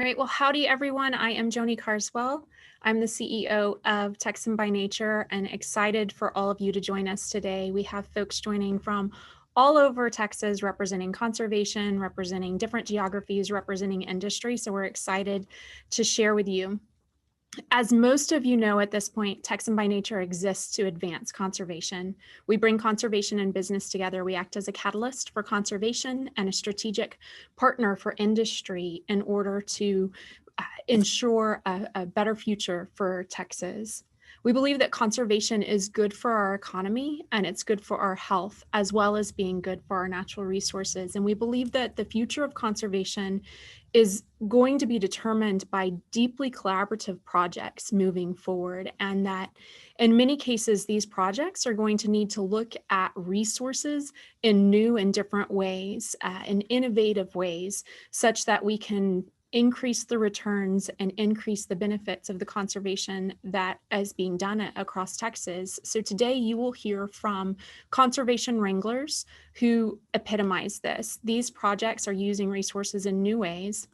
All right, well, howdy everyone. I am Joni Carswell. I'm the CEO of Texan by Nature and excited for all of you to join us today. We have folks joining from all over Texas representing conservation, representing different geographies, representing industry. So we're excited to share with you. As most of you know at this point, Texan by Nature exists to advance conservation. We bring conservation and business together. We act as a catalyst for conservation and a strategic partner for industry in order to ensure a better future for Texas. We believe that conservation is good for our economy and it's good for our health, as well as being good for our natural resources. And we believe that the future of conservation is going to be determined by deeply collaborative projects moving forward, and that in many cases, these projects are going to need to look at resources in new and different ways, in innovative ways, such that we can increase the returns and increase the benefits of the conservation that is being done across Texas. So today you will hear from conservation wranglers who epitomize this. These projects are using resources in new ways,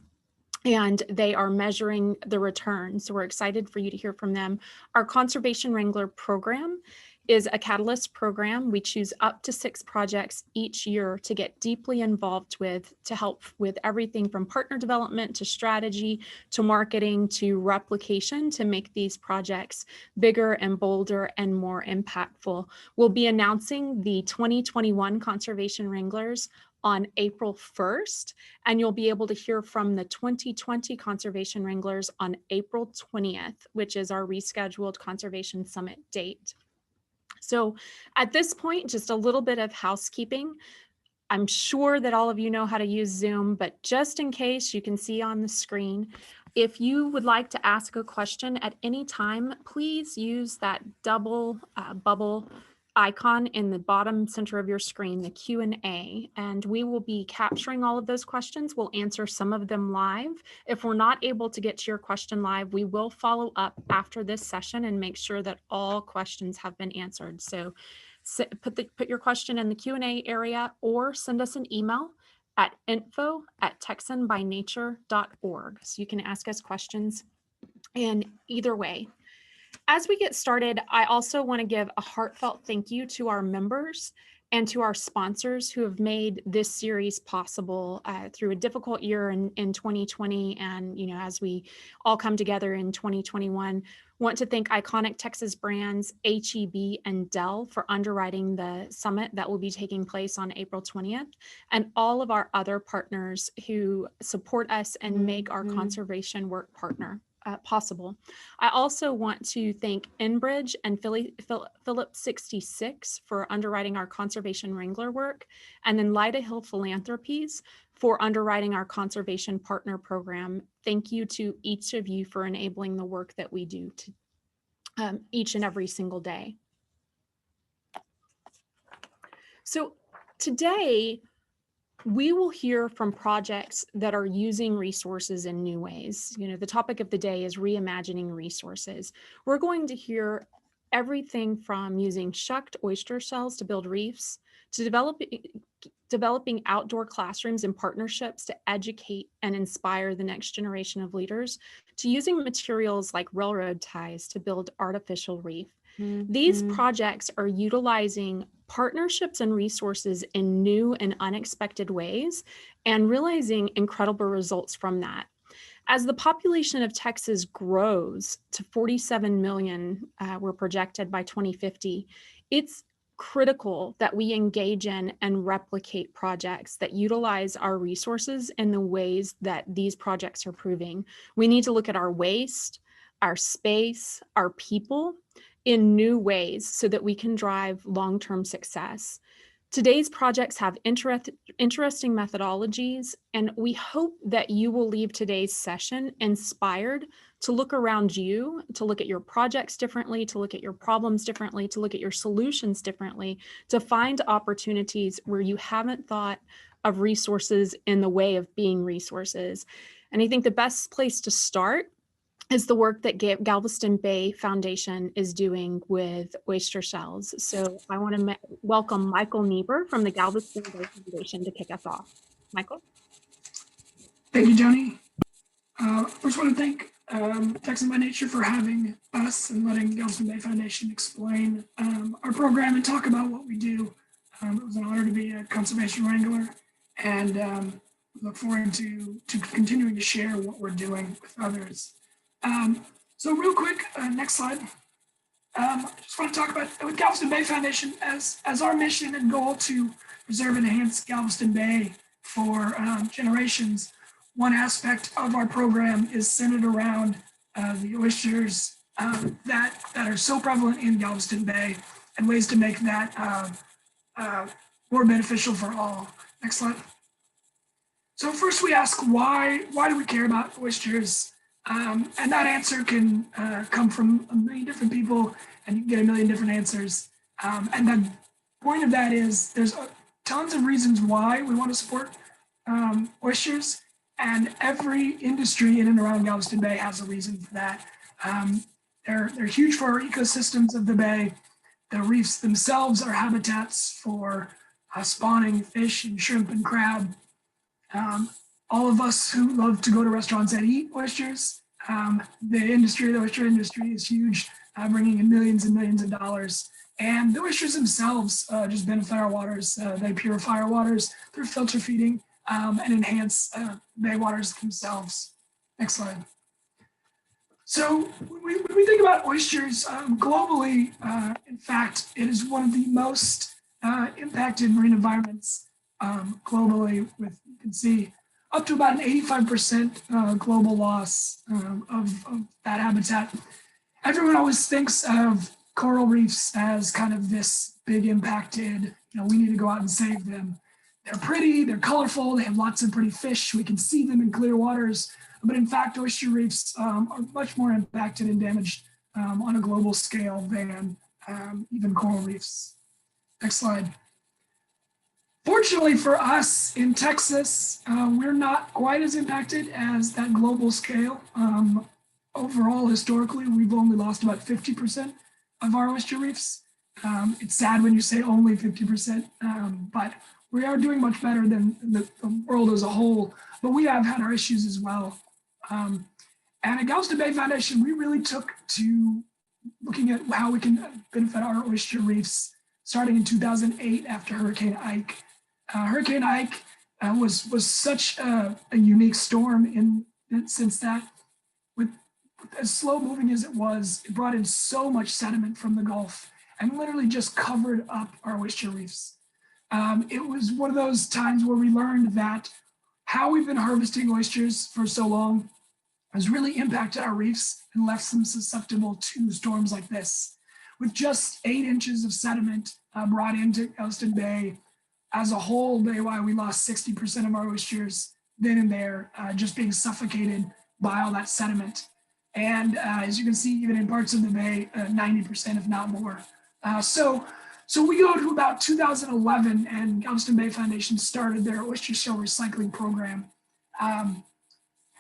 and they are measuring the return. So we're excited for you to hear from them. Our Conservation Wrangler program is a catalyst program. We choose up to 6 projects each year to get deeply involved with, to help with everything from partner development to strategy to marketing to replication to make these projects bigger and bolder and more impactful. We'll be announcing the 2021 Conservation Wranglers on April 1st, and you'll be able to hear from the 2020 Conservation Wranglers on April 20th, which is our rescheduled Conservation Summit date. So at this point, just a little bit of housekeeping. I'm sure that all of you know how to use Zoom, but just in case, you can see on the screen, if you would like to ask a question at any time, please use that double bubble icon in the bottom center of your screen, the Q&A, and we will be capturing all of those questions. We'll answer some of them live. If we're not able to get to your question live, we will follow up after this session and make sure that all questions have been answered. So put your question in the Q&A area or send us an email at info@texanbynature.org. So you can ask us questions in either way. As we get started, I also want to give a heartfelt thank you to our members and to our sponsors who have made this series possible through a difficult year in 2020. And, you know, as we all come together in 2021, want to thank iconic Texas brands HEB and Dell for underwriting the summit that will be taking place on April 20th, and all of our other partners who support us and make our conservation work possible. I also want to thank Enbridge and Phillips 66 for underwriting our Conservation Wrangler work, and then Lida Hill Philanthropies for underwriting our Conservation Partner Program. Thank you to each of you for enabling the work that we do each and every single day. So today, we will hear from projects that are using resources in new ways. You know, the topic of the day is reimagining resources. We're going to hear everything from using shucked oyster shells to build reefs, to developing outdoor classrooms and partnerships to educate and inspire the next generation of leaders, to using materials like railroad ties to build artificial reef. These projects are utilizing partnerships and resources in new and unexpected ways and realizing incredible results from that. As the population of Texas grows to 47 million, we're projected by 2050, it's critical that we engage in and replicate projects that utilize our resources in the ways that these projects are proving. We need to look at our waste, our space, our people in new ways so that we can drive long-term success. Today's projects have interesting methodologies, and we hope that you will leave today's session inspired to look around you, to look at your projects differently, to look at your problems differently, to look at your solutions differently, to find opportunities where you haven't thought of resources in the way of being resources. And I think the best place to start is the work that Galveston Bay Foundation is doing with oyster shells. So I want to welcome Michael Niebuhr from the Galveston Bay Foundation to kick us off. Michael? Thank you, Joni. First, want to thank Texan by Nature for having us and letting Galveston Bay Foundation explain our program and talk about what we do. It was an honor to be a conservation wrangler, and look forward to continuing to share what we're doing with others. So real quick, next slide. I just want to talk about with Galveston Bay Foundation as our mission and goal to preserve and enhance Galveston Bay for generations. One aspect of our program is centered around the oysters that are so prevalent in Galveston Bay and ways to make that more beneficial for all. Next slide. So first we ask why do we care about oysters? And that answer can come from a million different people and you can get a million different answers. And the point of that is there's tons of reasons why we want to support oysters, and every industry in and around Galveston Bay has a reason for that. They're huge for our ecosystems of the bay. The reefs themselves are habitats for spawning fish and shrimp and crab. All of us who love to go to restaurants and eat oysters, the oyster industry is huge, bringing in millions and millions of dollars. And the oysters themselves just benefit our waters. They purify our waters through filter feeding and enhance bay waters themselves. Next slide. So when we think about oysters globally, in fact, it is one of the most impacted marine environments globally, with, you can see, up to about an 85% global loss of that habitat. Everyone always thinks of coral reefs as kind of this big impacted, we need to go out and save them. They're pretty, they're colorful, they have lots of pretty fish. We can see them in clear waters. But in fact, oyster reefs are much more impacted and damaged on a global scale than even coral reefs. Next slide. Fortunately for us in Texas, we're not quite as impacted as that global scale. Overall, historically, we've only lost about 50% of our oyster reefs. It's sad when you say only 50%, but we are doing much better than the world as a whole, but we have had our issues as well. And at Galveston Bay Foundation, we really took to looking at how we can benefit our oyster reefs starting in 2008 after Hurricane Ike. Hurricane Ike was such a unique storm in since that, with as slow moving as it was, it brought in so much sediment from the Gulf and literally just covered up our oyster reefs. It was one of those times where we learned that how we've been harvesting oysters for so long has really impacted our reefs and left them susceptible to storms like this. With just 8 inches of sediment brought into Galveston Bay, as a whole, Baywide, we lost 60% of our oysters then and there, just being suffocated by all that sediment. And as you can see, even in parts of the bay, 90%, if not more. So we go to about 2011, and Galveston Bay Foundation started their oyster shell recycling program.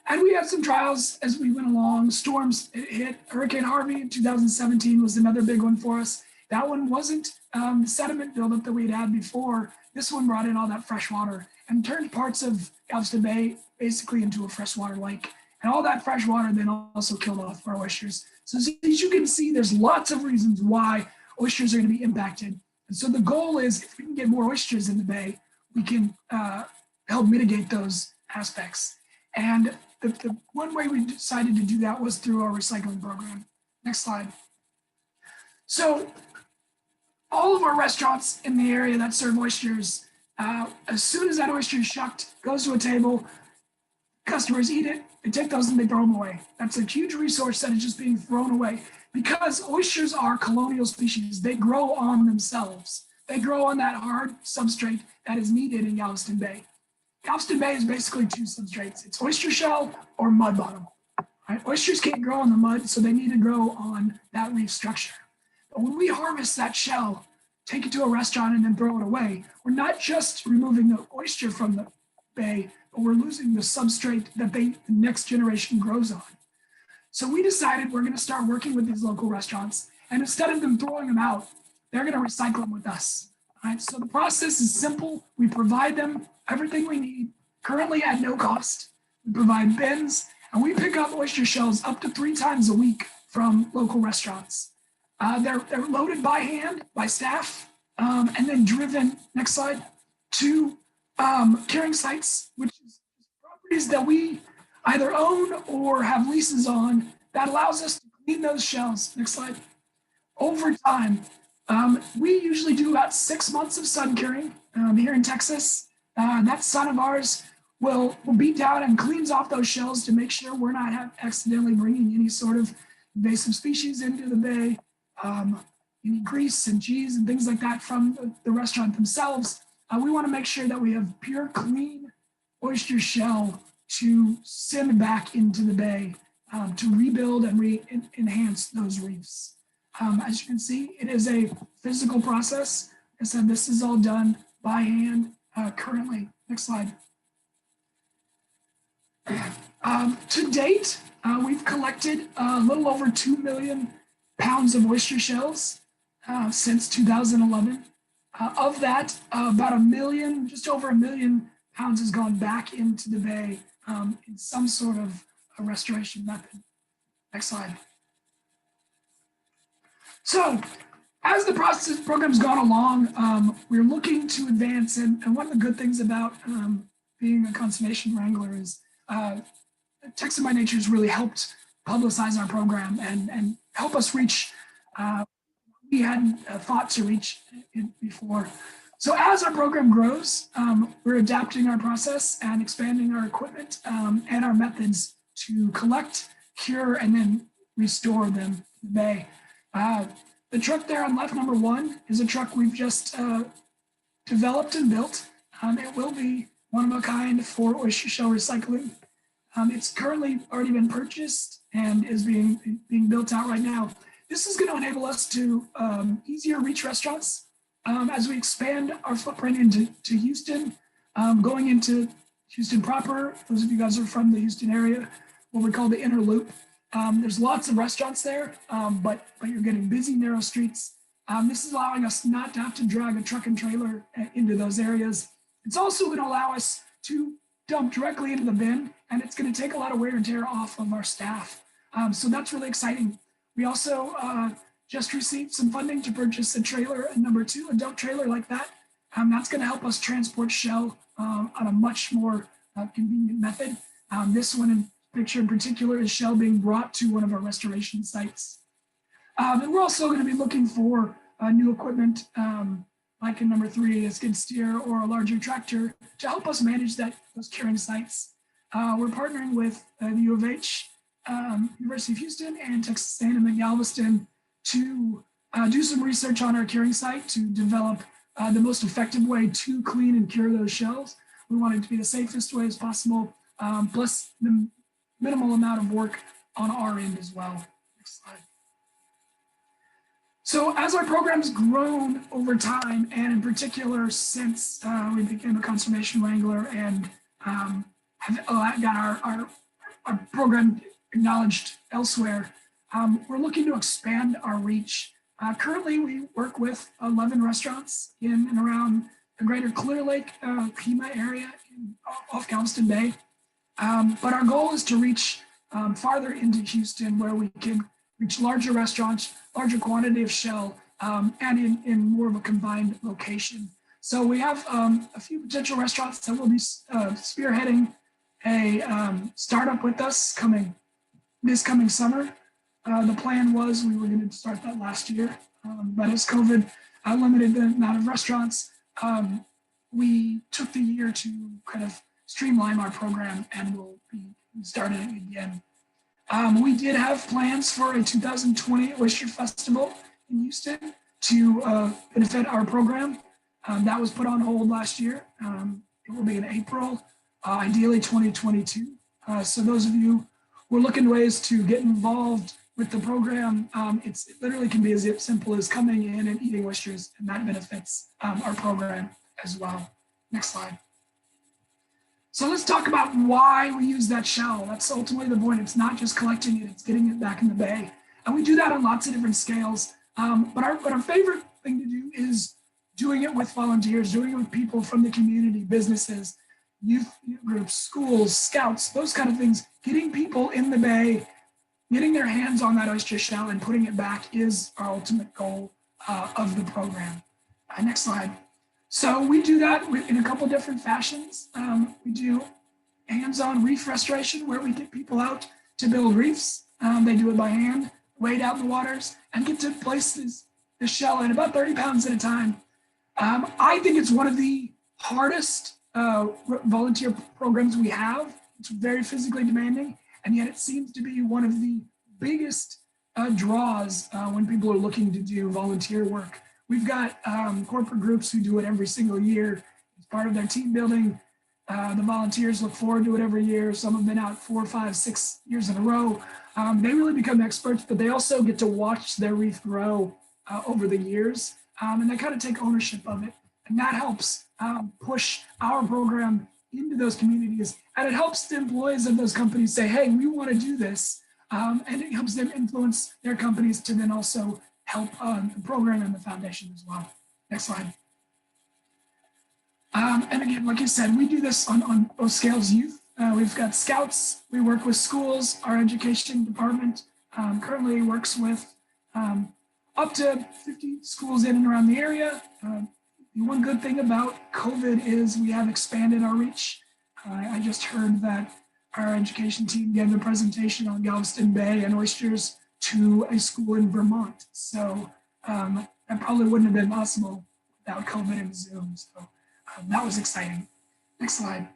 And we had some trials as we went along. Storms hit. Hurricane Harvey in 2017 was another big one for us. That one wasn't the sediment buildup that we had before. This one brought in all that fresh water and turned parts of Galveston Bay basically into a freshwater lake. And all that fresh water then also killed off our oysters. So as you can see, there's lots of reasons why oysters are going to be impacted. And so the goal is, if we can get more oysters in the bay, we can help mitigate those aspects. And the one way we decided to do that was through our recycling program. Next slide. So all of our restaurants in the area that serve oysters, as soon as that oyster is shucked, goes to a table, customers eat it, they take those and they throw them away. That's a huge resource that is just being thrown away, because oysters are colonial species. They grow on themselves. They grow on that hard substrate that is needed in Galveston Bay. Galveston Bay is basically 2 substrates. It's oyster shell or mud bottom. Right? Oysters can't grow on the mud, so they need to grow on that reef structure. But when we harvest that shell, take it to a restaurant and then throw it away, we're not just removing the oyster from the bay, but we're losing the substrate that the next generation grows on. So we decided we're going to start working with these local restaurants, and instead of them throwing them out, they're going to recycle them with us. Right? So the process is simple. We provide them everything we need, currently at no cost. We provide bins, And we pick up oyster shells up to 3 times a week from local restaurants. They're loaded by hand, by staff, and then driven, next slide, to curing sites, which is properties that we either own or have leases on that allows us to clean those shells. Next slide. Over time, we usually do about 6 months of sun curing here in Texas. That sun of ours will beat down and cleans off those shells to make sure we're not accidentally bringing any sort of invasive species into the bay, any grease and cheese and things like that from the restaurant themselves. We want to make sure that we have pure, clean oyster shell to send back into the bay to rebuild and enhance those reefs. As you can see, it is a physical process. Like I said, this is all done by hand currently. Next slide. To date, we've collected a little over 2 million pounds of oyster shells since 2011. Of that, about a million, just over 1 million pounds has gone back into the bay in some sort of a restoration method. Next slide. So as the program's gone along, we're looking to advance. And one of the good things about being a conservation wrangler is Texan by Nature has really helped publicize our program and help us reach we hadn't thought to reach it before. So as our program grows, we're adapting our process and expanding our equipment and our methods to collect, cure, and then restore them to the bay. The truck there on left, number 1, is a truck we've just developed and built. It will be one of a kind for oyster shell recycling. It's currently already been purchased and is being built out right now. This is going to enable us to easier reach restaurants as we expand our footprint into Houston, going into Houston proper. Those of you guys are from the Houston area, what we call the inner loop. There's lots of restaurants there, but you're getting busy, narrow streets. This is allowing us not to have to drag a truck and trailer into those areas. It's also going to allow us to dump directly into the bin, and it's going to take a lot of wear and tear off of our staff. So that's really exciting. We also just received some funding to purchase a trailer, number 2, a dump trailer like that. That's going to help us transport shell on a much more convenient method. This one in picture in particular is shell being brought to one of our restoration sites. And we're also going to be looking for new equipment, like in number 3, a skid steer or a larger tractor to help us manage those curing sites. We're partnering with the U of H, University of Houston, and Texan in Galveston to do some research on our curing site to develop the most effective way to clean and cure those shells. We want it to be the safest way as possible, plus the minimal amount of work on our end as well. Next slide. So as our program's grown over time, and in particular since we became a conservation wrangler and have got our program acknowledged elsewhere, we're looking to expand our reach. Currently, we work with 11 restaurants in and around the greater Clear Lake, Pima area off Galveston Bay. But our goal is to reach farther into Houston, where we can reach larger restaurants, larger quantity of shell, and in more of a combined location. So we have a few potential restaurants that will be spearheading a startup with us this coming summer. The plan was we were going to start that last year, but as COVID limited the amount of restaurants, we took the year to kind of streamline our program, and we'll be starting it again. We did have plans for a 2020 Oyster Festival in Houston to benefit our program. That was put on hold last year. It will be in April, ideally 2022. So those of you who are looking ways to get involved with the program, it literally can be as simple as coming in and eating oysters, and that benefits our program as well. Next slide. So let's talk about why we use that shell. That's ultimately the point. It's not just collecting it, it's getting it back in the bay. And we do that on lots of different scales. But our favorite thing to do is doing it with volunteers, doing it with people from the community, businesses. youth groups, schools, scouts, those kind of things. Getting people in the bay, getting their hands on that oyster shell and putting it back is our ultimate goal of the program. Next slide. So we do that in a couple different fashions. We do hands-on reef restoration where we get people out to build reefs. They do it by hand, wade out in the waters, and get to place the shell in about 30 pounds at a time. I think it's one of the hardest volunteer programs we have. It's very physically demanding, and yet it seems to be one of the biggest draws when people are looking to do volunteer work. We've got corporate groups who do it every single year. It's part of their team building. The volunteers look forward to it every year. Some have been out 4, 5, 6 years in a row. They really become experts, but they also get to watch their reef grow over the years, and they kind of take ownership of it. And that helps push our program into those communities. And it helps the employees of those companies say, hey, we want to do this. And it helps them influence their companies to then also help the program and the foundation as well. Next slide. And again, like I said, we do this on both scales. Youth, we've got scouts, we work with schools. Our education department currently works with up to 50 schools in and around the area. The one good thing about COVID is we have expanded our reach. I just heard that our education team gave a presentation on Galveston Bay and oysters to a school in Vermont. So that probably wouldn't have been possible without COVID and Zoom. So that was exciting. Next slide.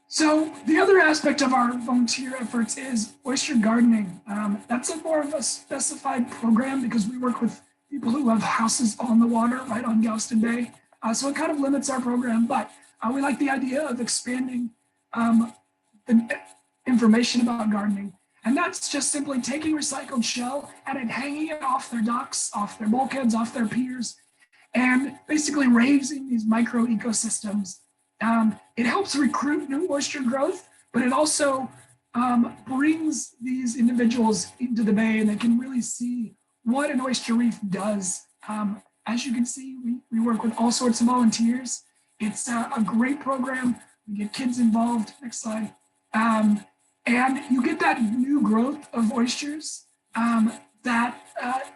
So the other aspect of our volunteer efforts is oyster gardening. That's a more of a specified program because we work with people who have houses on the water right on Galveston Bay. So it kind of limits our program, but we like the idea of expanding the information about gardening. And that's just simply taking recycled shell and then hanging it off their docks, off their bulkheads, off their piers, and basically raising these micro ecosystems. It helps recruit new oyster growth, but it also brings these individuals into the bay and they can really see what an oyster reef does. As you can see, we work with all sorts of volunteers. It's a great program. We get kids involved. Next slide. And you get that new growth of oysters that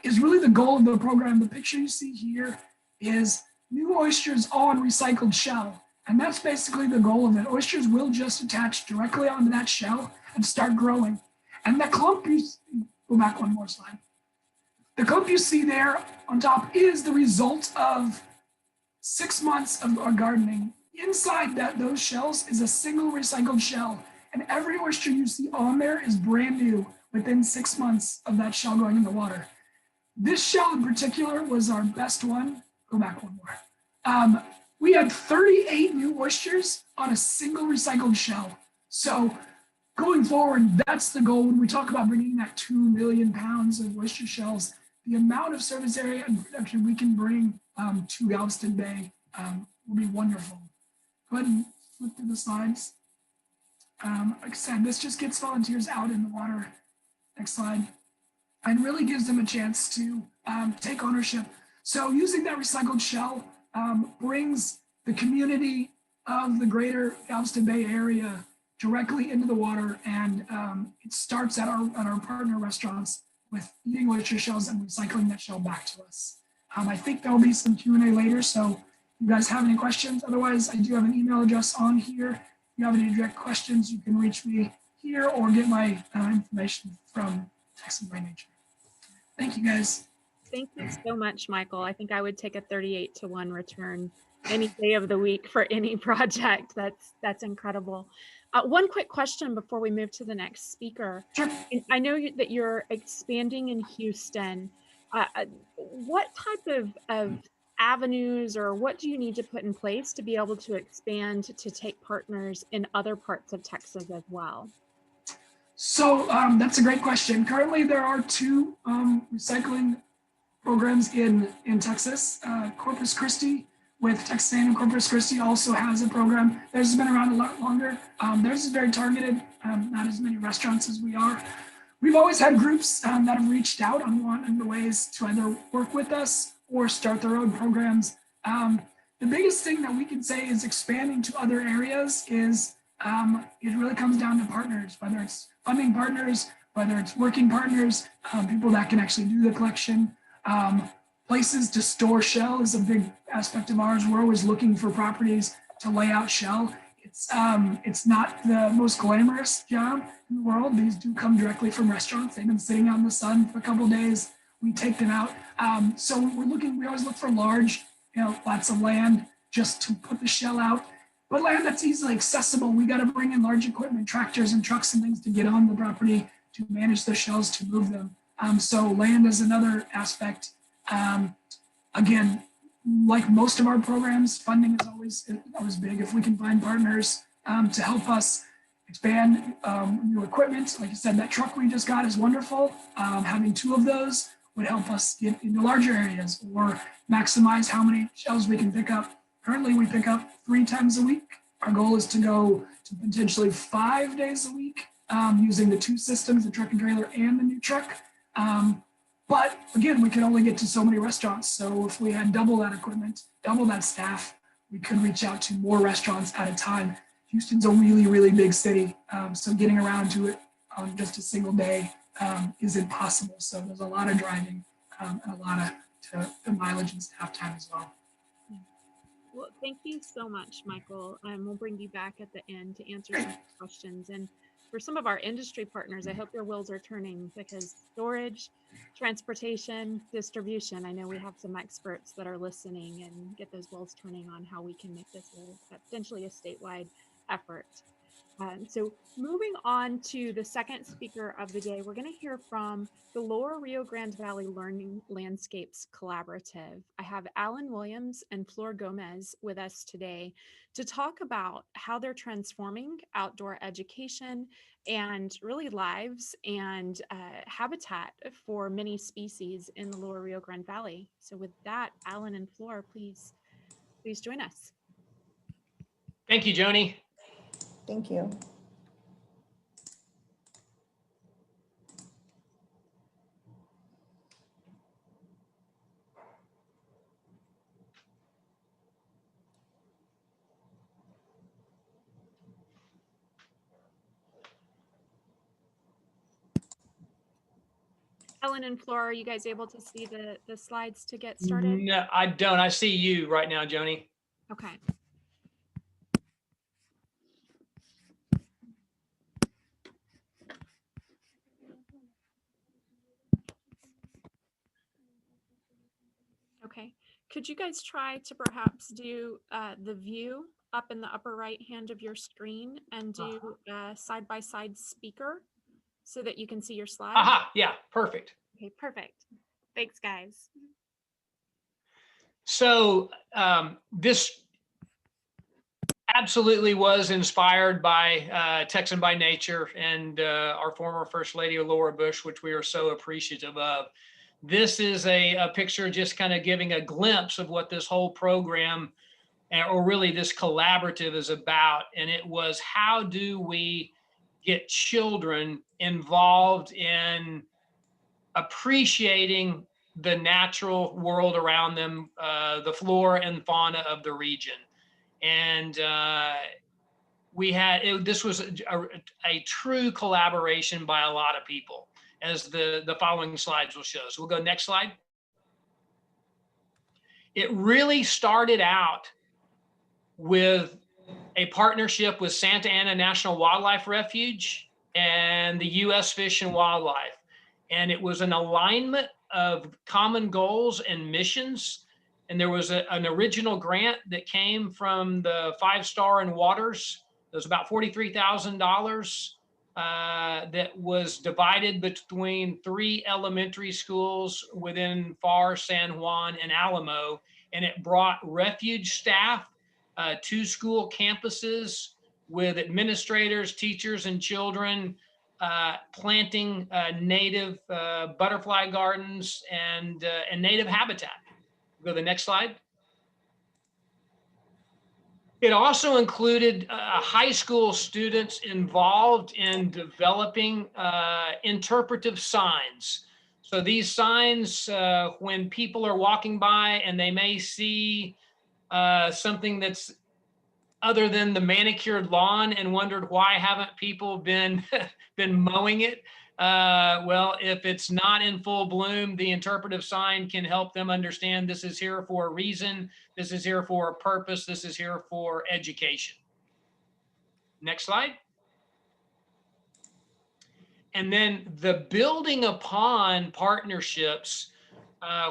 is really the goal of the program. The picture you see here is new oysters on recycled shell. And that's basically the goal of it. Oysters will just attach directly onto that shell and start growing. And the clump, go back one more slide. The clump you see there on top is the result of 6 months of our gardening. Inside those shells is a single recycled shell. And every oyster you see on there is brand new within 6 months of that shell going in the water. This shell in particular was our best one. Go back one more. We had 38 new oysters on a single recycled shell. So going forward, that's the goal when we talk about bringing that 2 million pounds of oyster shells. The amount of service area and production we can bring to Galveston Bay will be wonderful. Go ahead and flip through the slides. Like I said, this just gets volunteers out in the water. Next slide. And really gives them a chance to take ownership. So using that recycled shell brings the community of the greater Galveston Bay area directly into the water, and it starts at our partner restaurants with eating oyster shells and recycling that shell back to us. I think there'll be some Q&A later, so if you guys have any questions. Otherwise, I do have an email address on here. If you have any direct questions, you can reach me here or get my information from Texan by Nature. Thank you, guys. Thank you so much, Michael. I think I would take a 38-to-1 return any day of the week for any project. That's incredible. One quick question before we move to the next speaker. Sure. I know that you're expanding in Houston. What type of avenues or what do you need to put in place to be able to expand to take partners in other parts of Texas as well? So that's a great question. Currently, there are 2 recycling programs in Texas. Corpus Christi with TxN and Corpus Christi also has a program. Theirs has been around a lot longer. Theirs is very targeted, not as many restaurants as we are. We've always had groups that have reached out on wanting the ways to either work with us or start their own programs. The biggest thing that we can say is expanding to other areas is it really comes down to partners, whether it's funding partners, whether it's working partners, people that can actually do the collection. Places to store shell is a big aspect of ours. We're always looking for properties to lay out shell. It's not the most glamorous job in the world. These do come directly from restaurants. They've been sitting out in the sun for a couple of days. We take them out. So we always look for large, lots of land just to put the shell out. But land that's easily accessible. We got to bring in large equipment, tractors and trucks and things to get on the property, to manage the shells, to move them. So land is another aspect. Again, like most of our programs, funding is always big. If we can find partners to help us expand new equipment, like you said, that truck we just got is wonderful. Having 2 of those would help us get into larger areas or maximize how many shells we can pick up. Currently, we pick up 3 times a week. Our goal is to go to potentially 5 days a week using the 2 systems, the truck and trailer and the new truck. But again, we can only get to so many restaurants. So if we had double that equipment, double that staff, we could reach out to more restaurants at a time. Houston's a really, really big city. So getting around to it on just a single day is impossible. So there's a lot of driving and a lot of the mileage and staff time as well. Well, thank you so much, Michael. We'll bring you back at the end to answer some questions. And for some of our industry partners, I hope their wheels are turning, because storage, transportation, distribution, I know we have some experts that are listening and get those wheels turning on how we can make this potentially a statewide effort. So moving on to the second speaker of the day, we're going to hear from the Lower Rio Grande Valley Learning Landscapes Collaborative. I have Alan Williams and Flor Gomez with us today to talk about how they're transforming outdoor education and really lives and habitat for many species in the Lower Rio Grande Valley. So with that, Alan and Flor, please join us. Thank you, Joni. Thank you. Ellen and Flora, are you guys able to see the slides to get started? No, I don't. I see you right now, Joni. Okay. Okay. Could you guys try to perhaps do the view up in the upper right hand of your screen and do side-by-side speaker so that you can see your slides? Aha, yeah, perfect. Okay, perfect. Thanks, guys. So this absolutely was inspired by Texan by Nature and our former First Lady, Laura Bush, which we are so appreciative of. This is a picture just kind of giving a glimpse of what this whole program, or really this collaborative, is about. And it was, how do we get children involved in appreciating the natural world around them, the flora and fauna of the region. And we had, this was a true collaboration by a lot of people, as the following slides will show. So we'll go next slide. It really started out with a partnership with Santa Ana National Wildlife Refuge and the U.S. Fish and Wildlife. And it was an alignment of common goals and missions. And there was an original grant that came from the 5-Star and Waters. It was about $43,000 that was divided between 3 elementary schools within FAR, San Juan, and Alamo. And it brought refuge staff to school campuses with administrators, teachers, and children, planting native butterfly gardens and native habitat. Go to the next slide. It also included high school students involved in developing interpretive signs. So these signs, when people are walking by and they may see something that's other than the manicured lawn and wondered why haven't people been mowing it? Well, if it's not in full bloom, the interpretive sign can help them understand this is here for a reason, this is here for a purpose, this is here for education. Next slide. And then the building upon partnerships,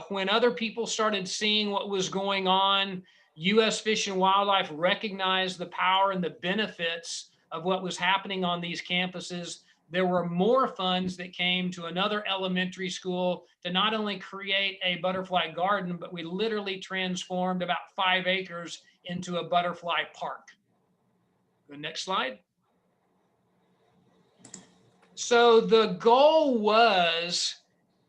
when other people started seeing what was going on, U.S. Fish and Wildlife recognized the power and the benefits of what was happening on these campuses. There were more funds that came to another elementary school to not only create a butterfly garden, but we literally transformed about 5 acres into a butterfly park. The next slide. So the goal was,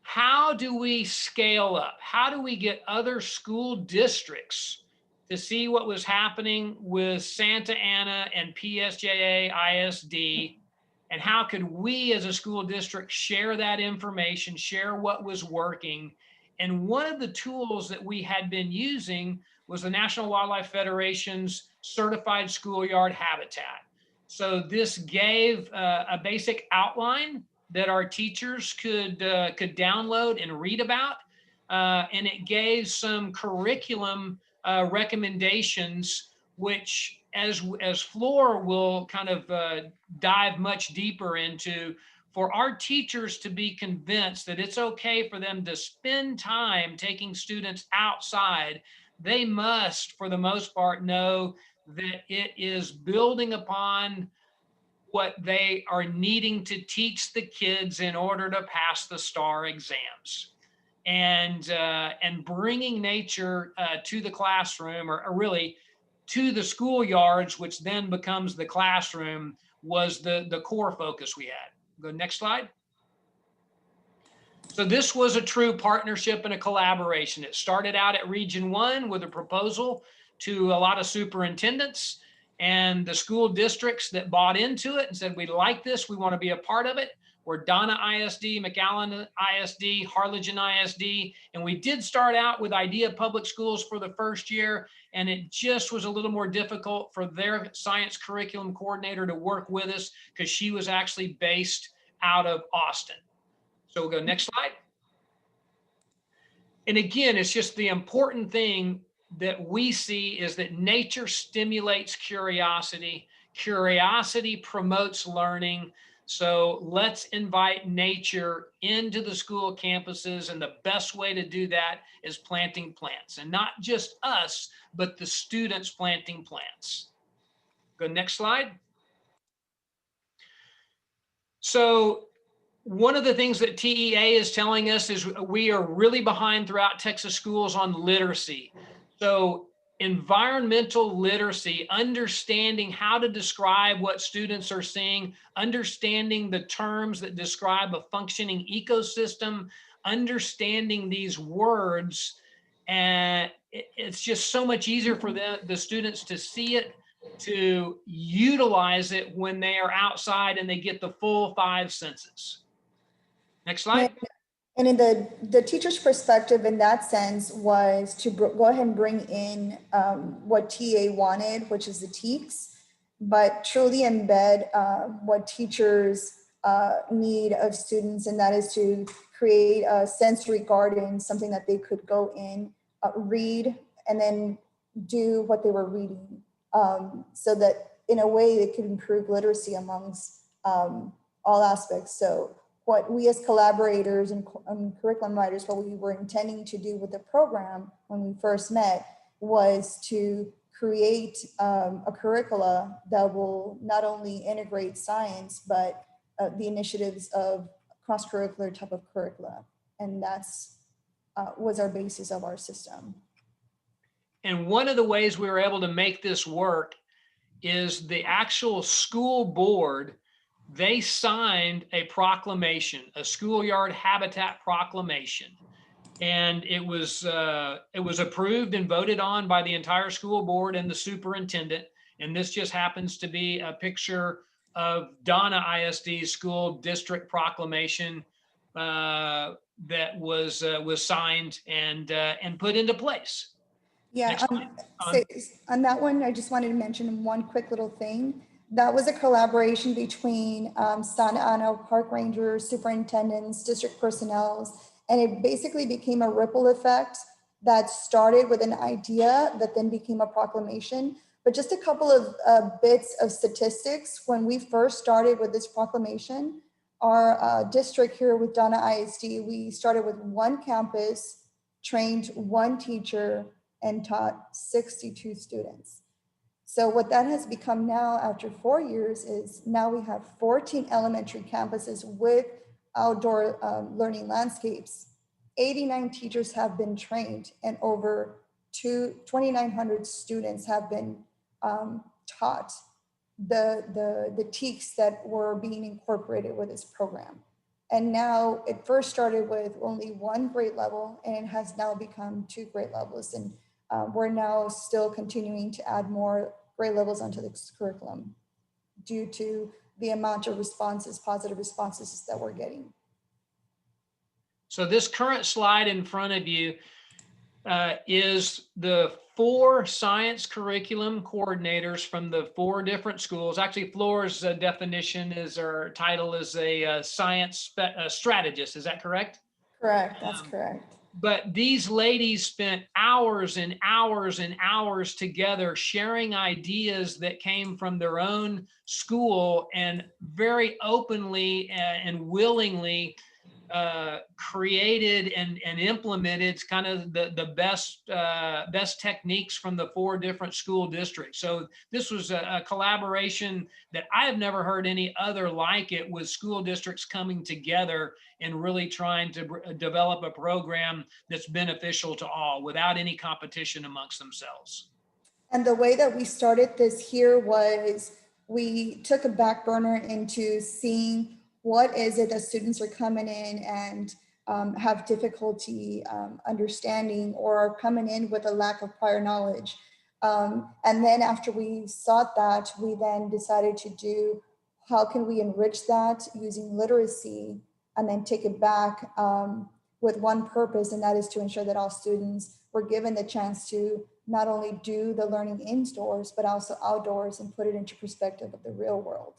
how do we scale up? How do we get other school districts to see what was happening with Santa Ana and PSJA ISD? And how could we as a school district share that information, share what was working? And one of the tools that we had been using was the National Wildlife Federation's Certified Schoolyard Habitat. So this gave a basic outline that our teachers could download and read about, and it gave some curriculum recommendations, which as Floor will kind of dive much deeper into, for our teachers to be convinced that it's okay for them to spend time taking students outside, they must, for the most part, know that it is building upon what they are needing to teach the kids in order to pass the STAR exams. And bringing nature to the classroom, or really to the schoolyards, which then becomes the classroom, was the core focus we had. Go next slide. So this was a true partnership and a collaboration. It started out at Region 1 with a proposal to a lot of superintendents and the school districts that bought into it and said, we like this, we want to be a part of it. We're Donna ISD, McAllen ISD, Harlingen ISD, and we did start out with Idea Public Schools for the first year, and it just was a little more difficult for their science curriculum coordinator to work with us because she was actually based out of Austin. So we'll go next slide. And again, it's just the important thing that we see is that nature stimulates curiosity. Curiosity promotes learning. So let's invite nature into the school campuses. And the best way to do that is planting plants. And not just us, but the students planting plants. Go next slide. So one of the things that TEA is telling us is we are really behind throughout Texas schools on literacy. So environmental literacy, understanding how to describe what students are seeing, understanding the terms that describe a functioning ecosystem, understanding these words, and it's just so much easier for the students to see it, to utilize it when they are outside and they get the full 5 senses. Next slide. And in the teacher's perspective in that sense was to go ahead and bring in what TA wanted, which is the TEKS, but truly embed what teachers need of students, and that is to create a sensory garden, something that they could go in, read, and then do what they were reading, so that in a way it could improve literacy amongst all aspects. So what we as collaborators and curriculum writers, what we were intending to do with the program when we first met was to create a curricula that will not only integrate science, but the initiatives of cross-curricular type of curricula. And that's was our basis of our system. And one of the ways we were able to make this work is the actual school board. They signed a proclamation, a schoolyard habitat proclamation, and it was approved and voted on by the entire school board and the superintendent. And this just happens to be a picture of Donna ISD's school district proclamation that was signed and put into place. Yeah, Next so on that one, I just wanted to mention one quick little thing. That was a collaboration between Santa Ana Park Rangers, superintendents, district personnel, and it basically became a ripple effect that started with an idea that then became a proclamation. But just a couple of bits of statistics. When we first started with this proclamation, our district here with Donna ISD, we started with one campus, trained one teacher, and taught 62 students. So what that has become now after 4 years is now we have 14 elementary campuses with outdoor learning landscapes. 89 teachers have been trained and over 2,900 students have been taught the TEKS that were being incorporated with this program. And now it first started with only one grade level and it has now become 2 grade levels. And we're now still continuing to add more grade levels onto the curriculum due to the amount of responses, positive responses that we're getting. So this current slide in front of you is the 4 science curriculum coordinators from the 4 different schools. Actually, Flora's definition is, or title is a science strategist. Is that correct? Correct, that's correct. But these ladies spent hours and hours and hours together sharing ideas that came from their own school and very openly and willingly created and implemented kind of the best techniques from the 4 different school districts. So this was a collaboration that I have never heard any other like it, with school districts coming together and really trying to develop a program that's beneficial to all without any competition amongst themselves. And the way that we started this here was we took a back burner into seeing what is it that students are coming in and have difficulty understanding or are coming in with a lack of prior knowledge. And then after we sought that, we then decided to do, how can we enrich that using literacy and then take it back with one purpose, and that is to ensure that all students were given the chance to not only do the learning indoors, but also outdoors and put it into perspective of the real world.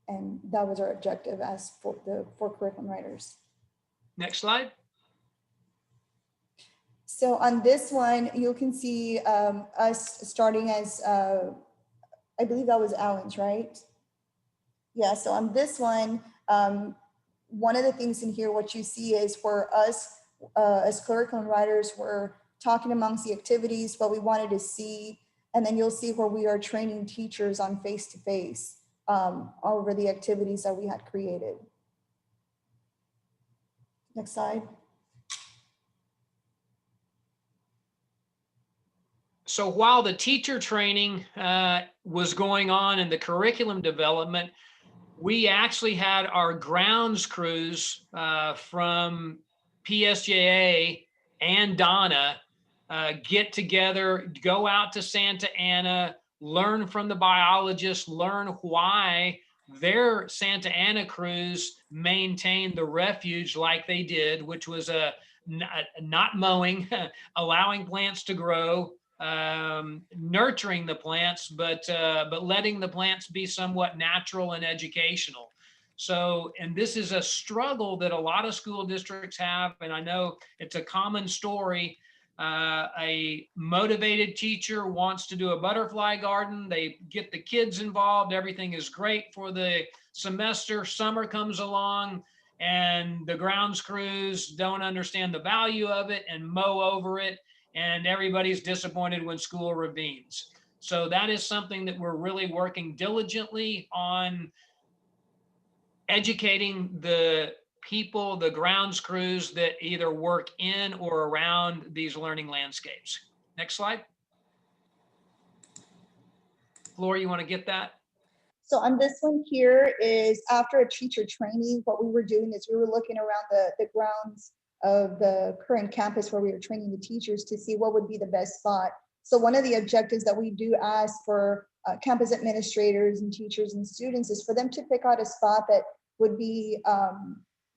And that was our objective as for the 4 curriculum writers. Next slide. So on this one, you can see us starting as, I believe that was Alan's, right? Yeah, so on this one, one of the things in here, what you see is for us as curriculum writers, we're talking amongst the activities, what we wanted to see, and then you'll see where we are training teachers on face-to-face over the activities that we had created. Next slide. So while the teacher training was going on and the curriculum development, we actually had our grounds crews from PSJA and Donna get together, go out to Santa Ana, learn from the biologists, learn why their Santa Ana crews maintained the refuge like they did, which was not mowing, allowing plants to grow, nurturing the plants, but letting the plants be somewhat natural and educational. So, and this is a struggle that a lot of school districts have, and I know it's a common story. A motivated teacher wants to do a butterfly garden. They get the kids involved. Everything is great for the semester. Summer comes along and the grounds crews don't understand the value of it and mow over it. And everybody's disappointed when school revenes. So that is something that we're really working diligently on, educating the people, the grounds crews that either work in or around these learning landscapes. Next slide. Flora, you want to get that? So on this one here is after a teacher training, what we were doing is we were looking around the grounds of the current campus where we were training the teachers to see what would be the best spot. So one of the objectives that we do ask for campus administrators and teachers and students is for them to pick out a spot that would be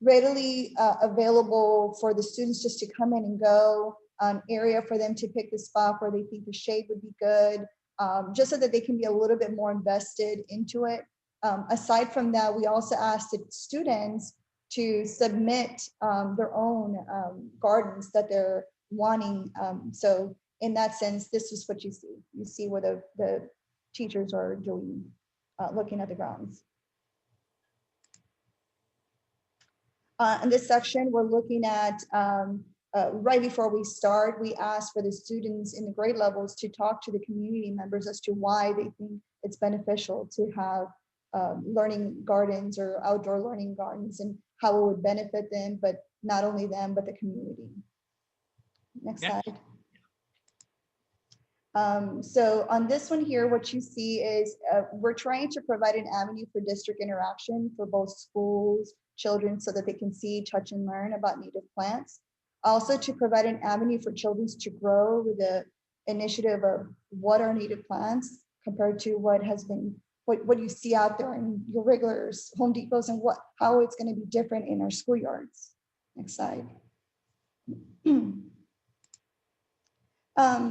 readily available for the students just to come in and go, area for them to pick the spot where they think the shade would be good, just so that they can be a little bit more invested into it. Aside from that, we also asked the students to submit their own gardens that they're wanting. So in that sense, this is what you see. You see where the teachers are doing, looking at the grounds. In this section, we're looking at, right before we start, we asked for the students in the grade levels to talk to the community members as to why they think it's beneficial to have learning gardens or outdoor learning gardens and how it would benefit them, but not only them, but the community. Next slide. So on this one here, what you see is we're trying to provide an avenue for district interaction for both schools, children, so that they can see, touch, and learn about native plants. Also to provide an avenue for children to grow with the initiative of what are native plants compared to what has been, what you see out there in your regular Home Depots, and how it's going to be different in our schoolyards. Next slide.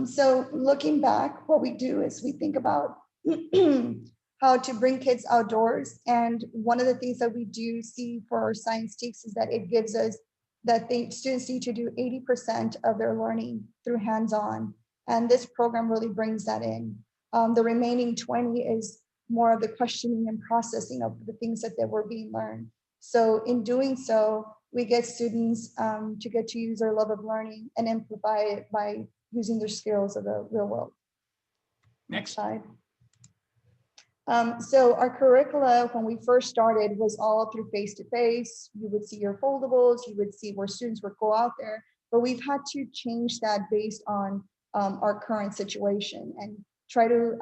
So looking back, what we do is we think about how to bring kids outdoors. And one of the things that we do see for our science TxN is that it gives us that students need to do 80% of their learning through hands-on. And this program really brings that in. The remaining 20 is more of the questioning and processing of the things that were being learned. So in doing so, we get students to get to use their love of learning and amplify it by using their skills of the real world. Next slide. So our curricula, when we first started, was all through face-to-face. You would see your foldables, you would see where students would go out there, but we've had to change that based on our current situation and try to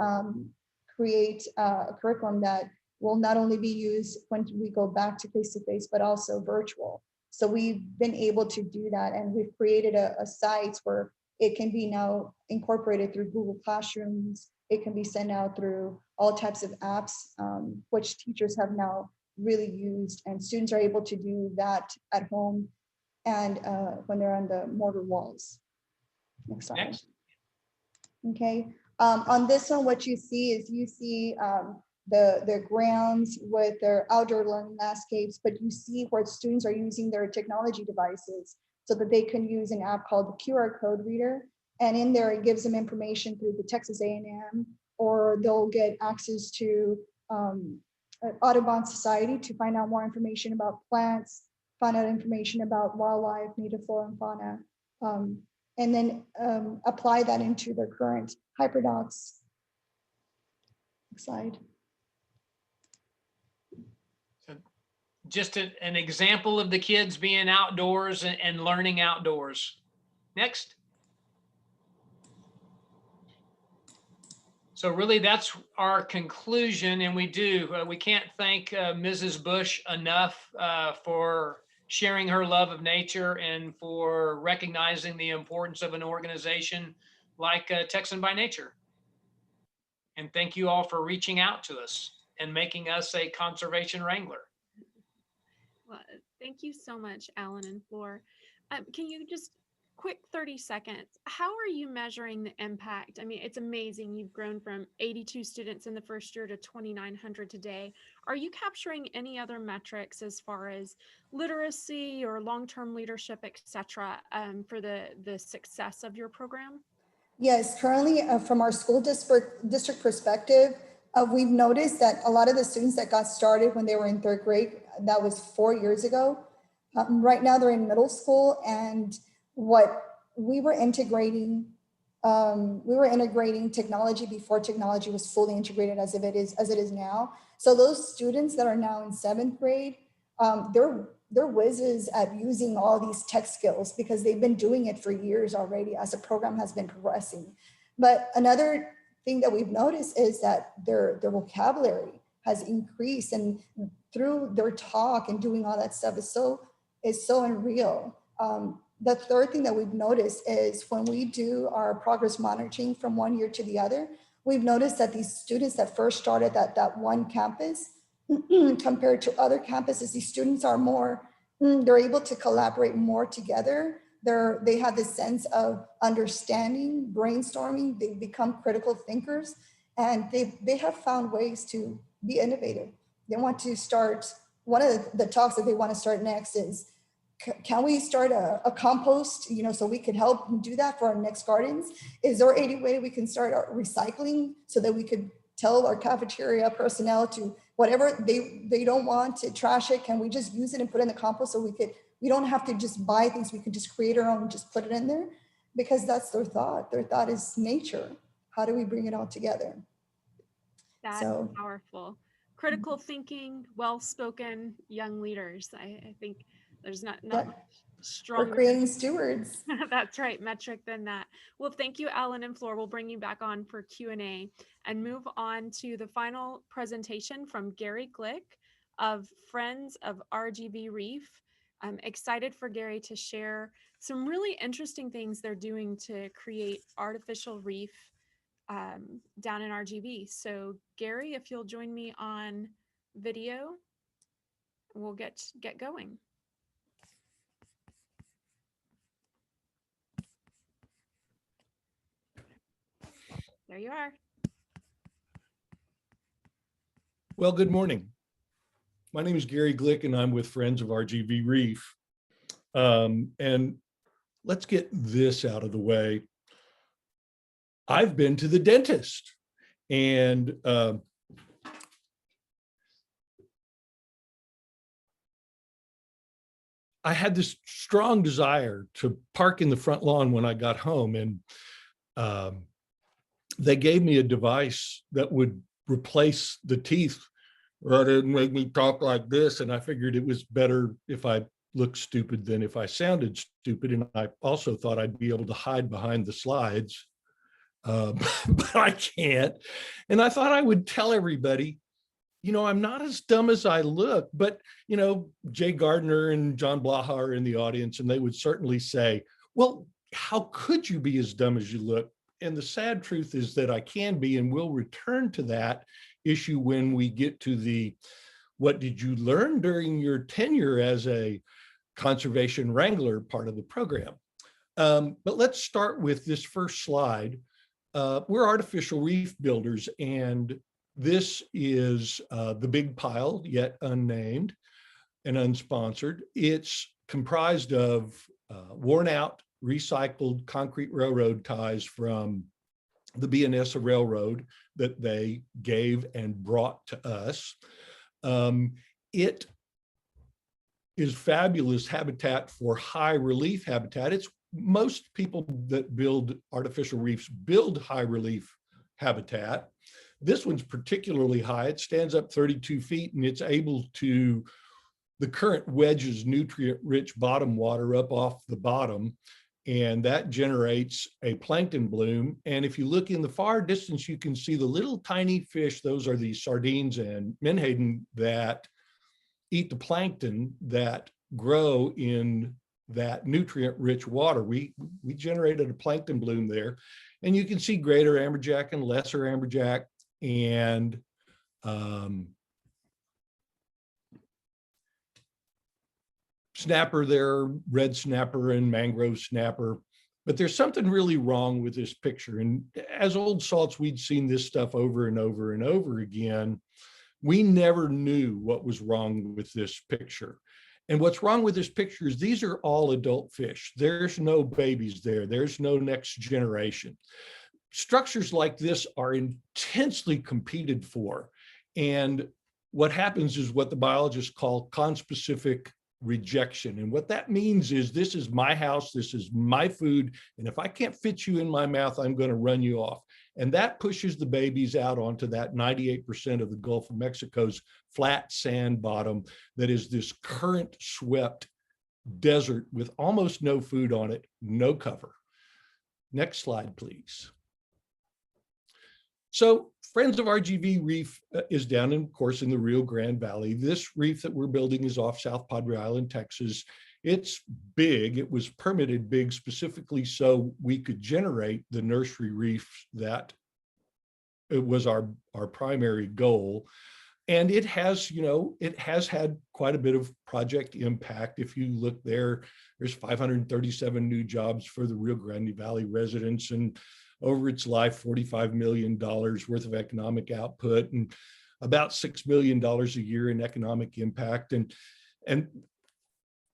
create a curriculum that will not only be used when we go back to face-to-face, but also virtual. So we've been able to do that, and we've created a site where it can be now incorporated through Google Classrooms. It can be sent out through all types of apps, which teachers have now really used, and students are able to do that at home and when they're on the mortar walls. Next slide. Next. Okay. On this one, what you see is the grounds with their outdoor learning landscapes, but you see where students are using their technology devices so that they can use an app called the QR code reader. And in there, it gives them information through the Texas A&M, or they'll get access to Audubon Society to find out more information about plants, find out information about wildlife, native flora and fauna, and then apply that into their current hyperdocs. Next slide. Just an example of the kids being outdoors and learning outdoors. Next. So really that's our conclusion, and we can't thank Mrs. Bush enough for sharing her love of nature and for recognizing the importance of an organization like Texan by Nature. And thank you all for reaching out to us and making us a conservation wrangler. Well, thank you so much, Alan and Flor. Can you just quick 30 seconds, how are you measuring the impact? I mean, it's amazing. You've grown from 82 students in the first year to 2,900 today. Are you capturing any other metrics as far as literacy or long-term leadership, et cetera, for the success of your program? Yes, currently from our school district perspective, we've noticed that a lot of the students that got started when they were in third grade, that was 4 years ago. Right now they're in middle school, and what we were integrating technology before technology was fully integrated as it is now. So those students that are now in 7th grade, they're whizzes at using all these tech skills because they've been doing it for years already as the program has been progressing. But another thing that we've noticed is that their vocabulary has increased, and through their talk and doing all that stuff is so unreal. The third thing that we've noticed is when we do our progress monitoring from one year to the other, we've noticed that these students that first started at that one campus compared to other campuses, these students are more, they're able to collaborate more together. They have this sense of understanding, brainstorming. They become critical thinkers, and they have found ways to be innovative. They want to start, one of the talks that they want to start next is, can we start a compost, so we could help do that for our next gardens? Is there any way we can start our recycling so that we could tell our cafeteria personnel to whatever they don't want to trash it, can we just use it and put it in the compost so we don't have to just buy things, we can just create our own and just put it in there? Because that's their thought. Their thought is nature. How do we bring it all together? That's powerful. Critical thinking, well-spoken young leaders. I think there's not much stronger. We're creating stewards. That's right, metric than that. Well, thank you, Alan and Flor. We'll bring you back on for Q&A and move on to the final presentation from Gary Glick of Friends of RGV Reef. I'm excited for Gary to share some really interesting things they're doing to create artificial reef down in RGV. So Gary, if you'll join me on video, we'll get going. There you are. Well, good morning. My name is Gary Glick and I'm with Friends of RGV Reef. And let's get this out of the way. I've been to the dentist and I had this strong desire to park in the front lawn when I got home, and they gave me a device that would replace the teeth rather than make me talk like this. And I figured it was better if I looked stupid than if I sounded stupid. And I also thought I'd be able to hide behind the slides, but I can't. And I thought I would tell everybody, I'm not as dumb as I look, but, Jay Gardner and John Blaha are in the audience, and they would certainly say, well, how could you be as dumb as you look? And the sad truth is that I can be, and we'll return to that issue when we get to the, what did you learn during your tenure as a conservation wrangler part of the program. But let's start with this first slide. We're artificial reef builders, and this is the big pile, yet unnamed and unsponsored. It's comprised of worn out, recycled concrete railroad ties from the BNSF Railroad that they gave and brought to us. It is fabulous habitat for high relief habitat. It's most people that build artificial reefs build high relief habitat. This one's particularly high. It stands up 32 feet and it's able to, the current wedges nutrient-rich bottom water up off the bottom, and that generates a plankton bloom. And if you look in the far distance, you can see the little tiny fish. Those are the sardines and menhaden that eat the plankton that grow in that nutrient-rich water. We generated a plankton bloom there, and you can see greater amberjack and lesser amberjack and snapper there, red snapper and mangrove snapper. But there's something really wrong with this picture. And as old salts, we'd seen this stuff over and over and over again. We never knew what was wrong with this picture. And what's wrong with this picture is these are all adult fish. There's no babies there. There's no next generation. Structures like this are intensely competed for. And what happens is what the biologists call conspecific rejection. And what that means is this is my house, this is my food, and if I can't fit you in my mouth, I'm going to run you off. And that pushes the babies out onto that 98% of the Gulf of Mexico's flat sand bottom that is this current swept desert with almost no food on it, no cover. Next slide, please. So Friends of RGV Reef is down, of course, in the Rio Grande Valley. This reef that we're building is off South Padre Island, Texas. It's big. It was permitted big specifically so we could generate the nursery reef that it was our primary goal. And it has, it has had quite a bit of project impact. If you look there, there's 537 new jobs for the Rio Grande Valley residents, and over its life, $45 million worth of economic output, and about $6 million a year in economic impact. And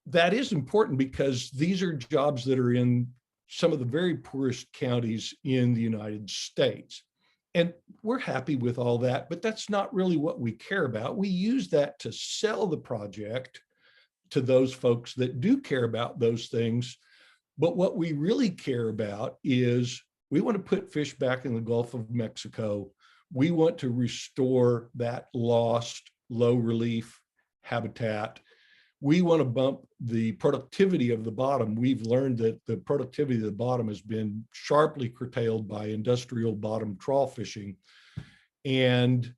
that is important because these are jobs that are in some of the very poorest counties in the United States. And we're happy with all that, but that's not really what we care about. We use that to sell the project to those folks that do care about those things. But what we really care about is we want to put fish back in the Gulf of Mexico. We want to restore that lost low relief habitat. We want to bump the productivity of the bottom. We've learned that the productivity of the bottom has been sharply curtailed by industrial bottom trawl fishing. And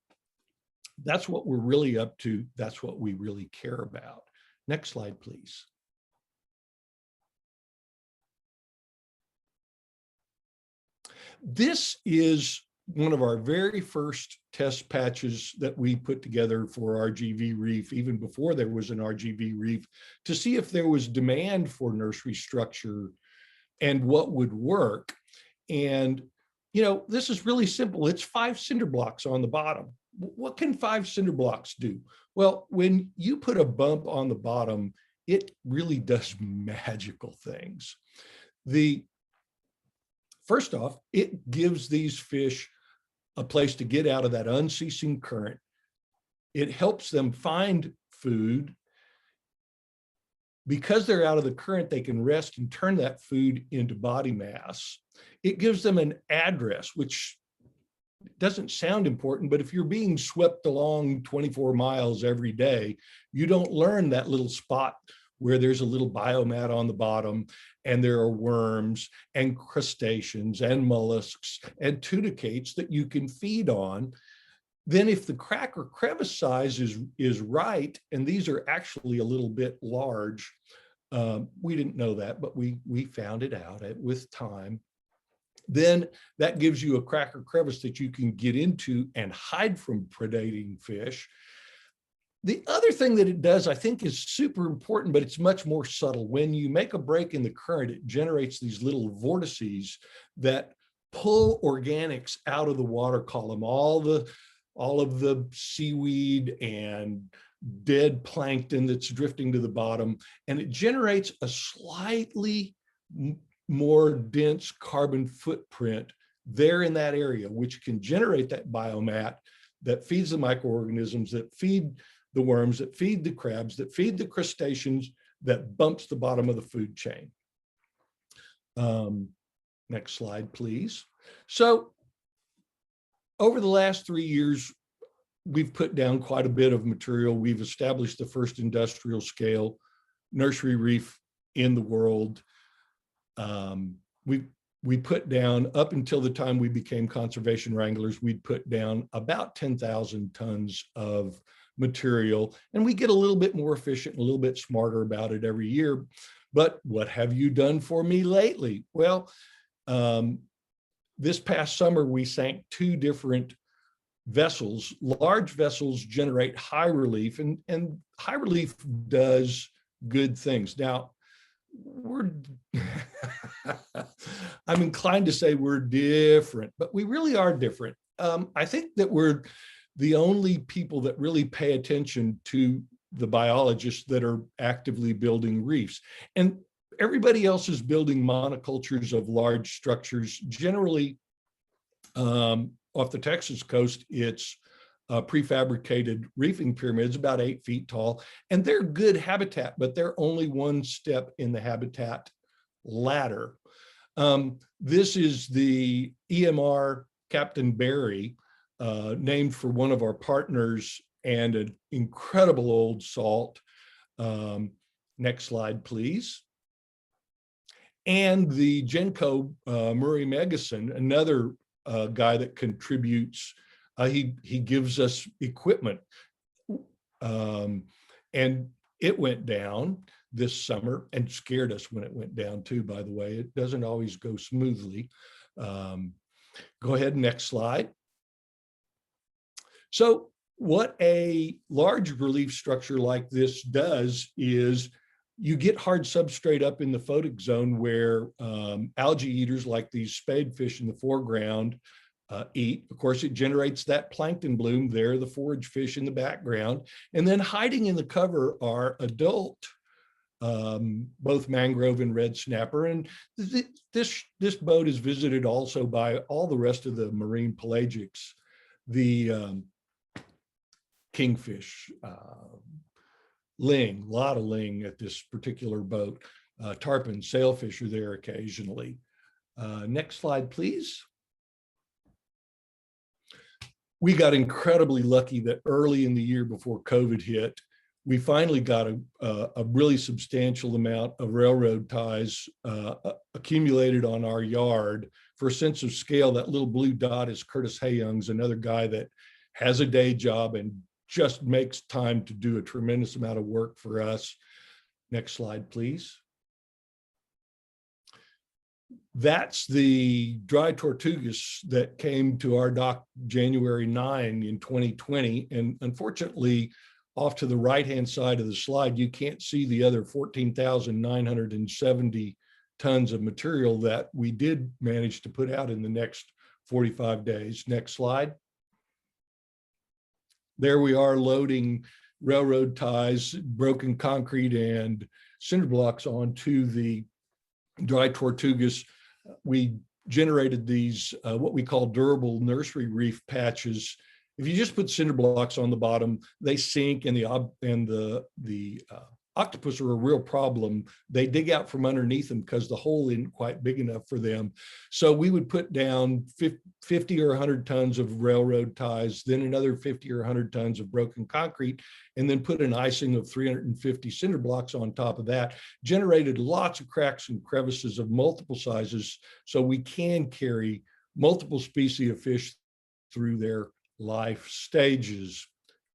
that's what we're really up to. That's what we really care about. Next slide, please. This is one of our very first test patches that we put together for RGV Reef, even before there was an RGV Reef, to see if there was demand for nursery structure and what would work. And, this is really simple. It's 5 cinder blocks on the bottom. What can 5 cinder blocks do? Well, when you put a bump on the bottom, it really does magical things. First off, it gives these fish a place to get out of that unceasing current. It helps them find food. Because they're out of the current, they can rest and turn that food into body mass. It gives them an address, which doesn't sound important, but if you're being swept along 24 miles every day, you don't learn that little spot where there's a little biomat on the bottom, and there are worms and crustaceans and mollusks and tudicates that you can feed on. Then if the crack or crevice size is right, and these are actually a little bit large, we didn't know that, but we found it out with time, then that gives you a crack or crevice that you can get into and hide from predating fish. The other thing that it does, I think, is super important, but it's much more subtle. When you make a break in the current, it generates these little vortices that pull organics out of the water column, all of the seaweed and dead plankton that's drifting to the bottom, and it generates a slightly more dense carbon footprint there in that area, which can generate that biomat that feeds the microorganisms, that feed the worms, that feed the crabs, that feed the crustaceans, that bumps the bottom of the food chain. Next slide, please. So over the last 3 years, we've put down quite a bit of material. We've established the first industrial scale nursery reef in the world. We put down, up until the time we became conservation wranglers, we'd put down about 10,000 tons of material, and we get a little bit more efficient, a little bit smarter about it every year. But what have you done for me lately? Well, this past summer, we sank 2 different vessels. Large vessels generate high relief, and high relief does good things. Now, I'm inclined to say we're different, but we really are different. I think that we're the only people that really pay attention to the biologists that are actively building reefs. And everybody else is building monocultures of large structures. Generally, off the Texas coast, it's prefabricated reefing pyramids, about 8 feet tall, and they're good habitat, but they're only one step in the habitat ladder. This is the EMR Captain Barry, named for one of our partners, and an incredible old salt. Next slide, please. And the Genco Murray Megason, another guy that contributes. He gives us equipment, and it went down this summer and scared us when it went down too, by the way. It doesn't always go smoothly. Go ahead, next slide. So what a large relief structure like this does is you get hard substrate up in the photic zone where algae eaters like these spadefish in the foreground eat. Of course, it generates that plankton bloom there, the forage fish in the background. And then hiding in the cover are adult, both mangrove and red snapper. And this boat is visited also by all the rest of the marine pelagics, the kingfish, ling, a lot of ling at this particular boat. Tarpon, sailfish are there occasionally. Next slide, please. We got incredibly lucky that early in the year before COVID hit, we finally got a really substantial amount of railroad ties accumulated on our yard. For a sense of scale, that little blue dot is Curtis Hayyoung's, another guy that has a day job and just makes time to do a tremendous amount of work for us. Next slide, please. That's the dry tortugas that came to our dock January 9 in 2020. And unfortunately, off to the right-hand side of the slide, you can't see the other 14,970 tons of material that we did manage to put out in the next 45 days. Next slide. There we are loading railroad ties, broken concrete, and cinder blocks onto the dry tortugas. We generated these, what we call durable nursery reef patches. If you just put cinder blocks on the bottom, they sink, and the octopus are a real problem. They dig out from underneath them because the hole isn't quite big enough for them. So we would put down 50 or 100 tons of railroad ties, then another 50 or 100 tons of broken concrete, and then put an icing of 350 cinder blocks on top of that. Generated lots of cracks and crevices of multiple sizes, so we can carry multiple species of fish through their life stages.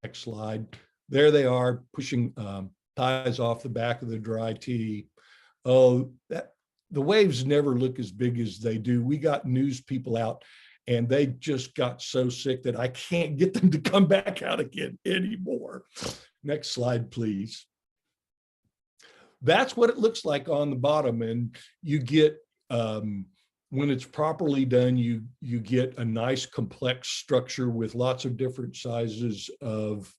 Next slide. There they are, pushing ties off the back of the dry tee. Oh, the waves never look as big as they do. We got news people out, and they just got so sick that I can't get them to come back out again anymore. Next slide, please. That's what it looks like on the bottom, and you get, when it's properly done, you get a nice complex structure with lots of different sizes of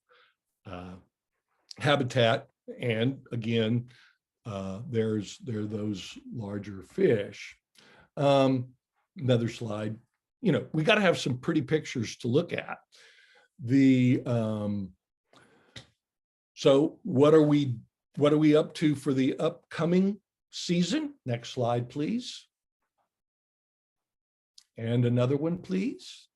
habitat. And again, there are those larger fish. Another slide. You know, we got to have some pretty pictures to look at. So what are we up to for the upcoming season? Next slide, please. And another one, please.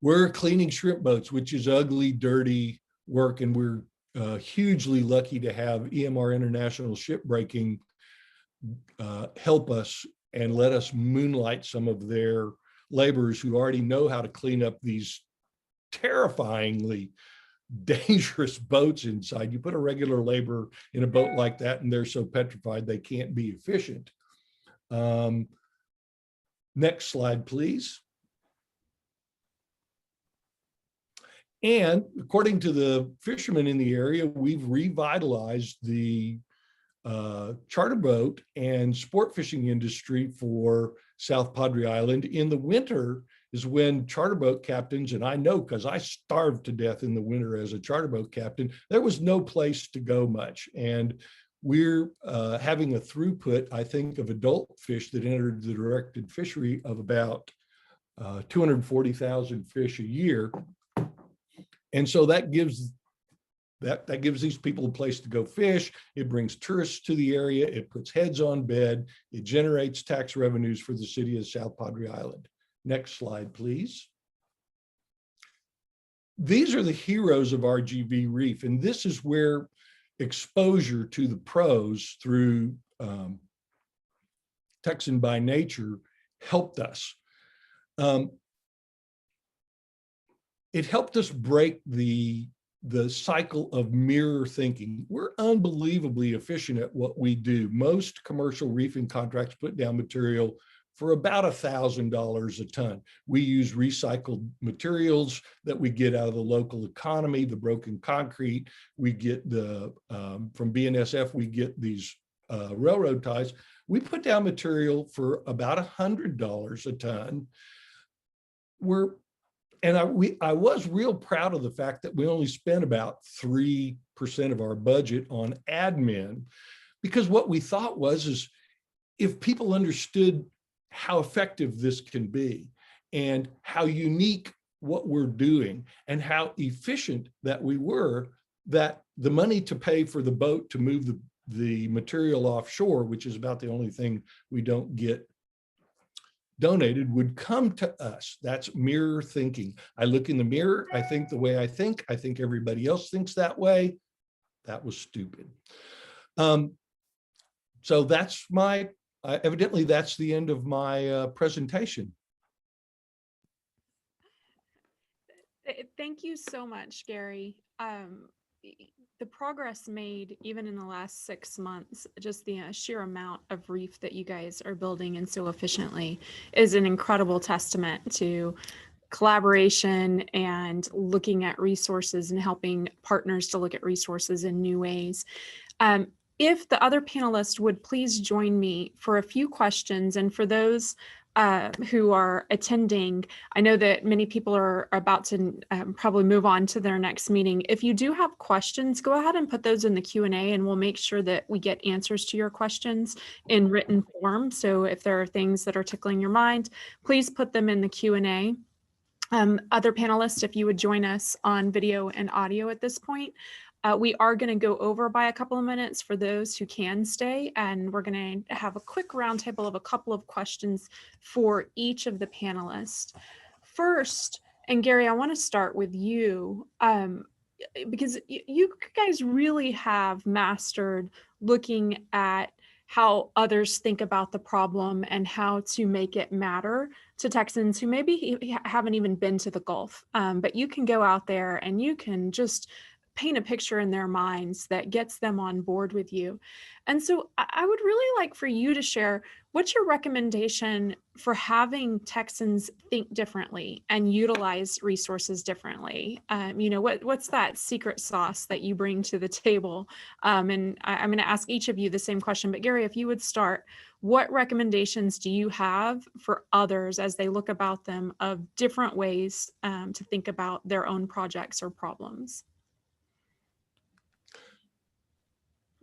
We're cleaning shrimp boats, which is ugly, dirty work, and we're hugely lucky to have EMR International Shipbreaking help us and let us moonlight some of their laborers who already know how to clean up these terrifyingly dangerous boats inside. You put a regular laborer in a boat like that, and they're so petrified they can't be efficient. Next slide, please. And according to the fishermen in the area, we've revitalized the charter boat and sport fishing industry for South Padre Island. In the winter is when charter boat captains, and I know because I starved to death in the winter as a charter boat captain, there was no place to go much. And we're having a throughput, I think, of adult fish that entered the directed fishery of about 240,000 fish a year. And so that gives these people a place to go fish. It brings tourists to the area. It puts heads on bed. It generates tax revenues for the city of South Padre Island. Next slide, please. These are the heroes of RGV Reef, and this is where exposure to the pros through Texan by Nature helped us. It helped us break the cycle of mirror thinking. We're unbelievably efficient at what we do. Most commercial reefing contracts put down material for about $1,000 a ton. We use recycled materials that we get out of the local economy, the broken concrete. We get from BNSF, we get these railroad ties. We put down material for about $100 a ton. I was real proud of the fact that we only spent about 3% of our budget on admin, because what we thought is if people understood how effective this can be and how unique what we're doing and how efficient that we were, that the money to pay for the boat to move the material offshore, which is about the only thing we don't get donated, would come to us. That's mirror thinking. I look in the mirror, I think the way I think everybody else thinks that way. That was stupid. So that's evidently that's the end of my presentation. Thank you so much, Gary. The progress made even in the last 6 months, just the sheer amount of reef that you guys are building and so efficiently is an incredible testament to collaboration and looking at resources and helping partners to look at resources in new ways. If the other panelists would please join me for a few questions, and for those who are attending, I know that many people are about to probably move on to their next meeting. If you do have questions, go ahead and put those in the Q&A, and we'll make sure that we get answers to your questions in written form. So if there are things that are tickling your mind, please put them in the Q&A. Other panelists, if you would join us on video and audio at this point. We are going to go over by a couple of minutes for those who can stay, and we're going to have a quick roundtable of a couple of questions for each of the panelists. First, and Gary, I want to start with you, because you guys really have mastered looking at how others think about the problem and how to make it matter to Texans who maybe haven't even been to the Gulf. But you can go out there and you can just paint a picture in their minds that gets them on board with you. And so I would really like for you to share, what's your recommendation for having Texans think differently and utilize resources differently? What's that secret sauce that you bring to the table? And I'm going to ask each of you the same question, but Gary, if you would start, what recommendations do you have for others as they look about them of different ways to think about their own projects or problems?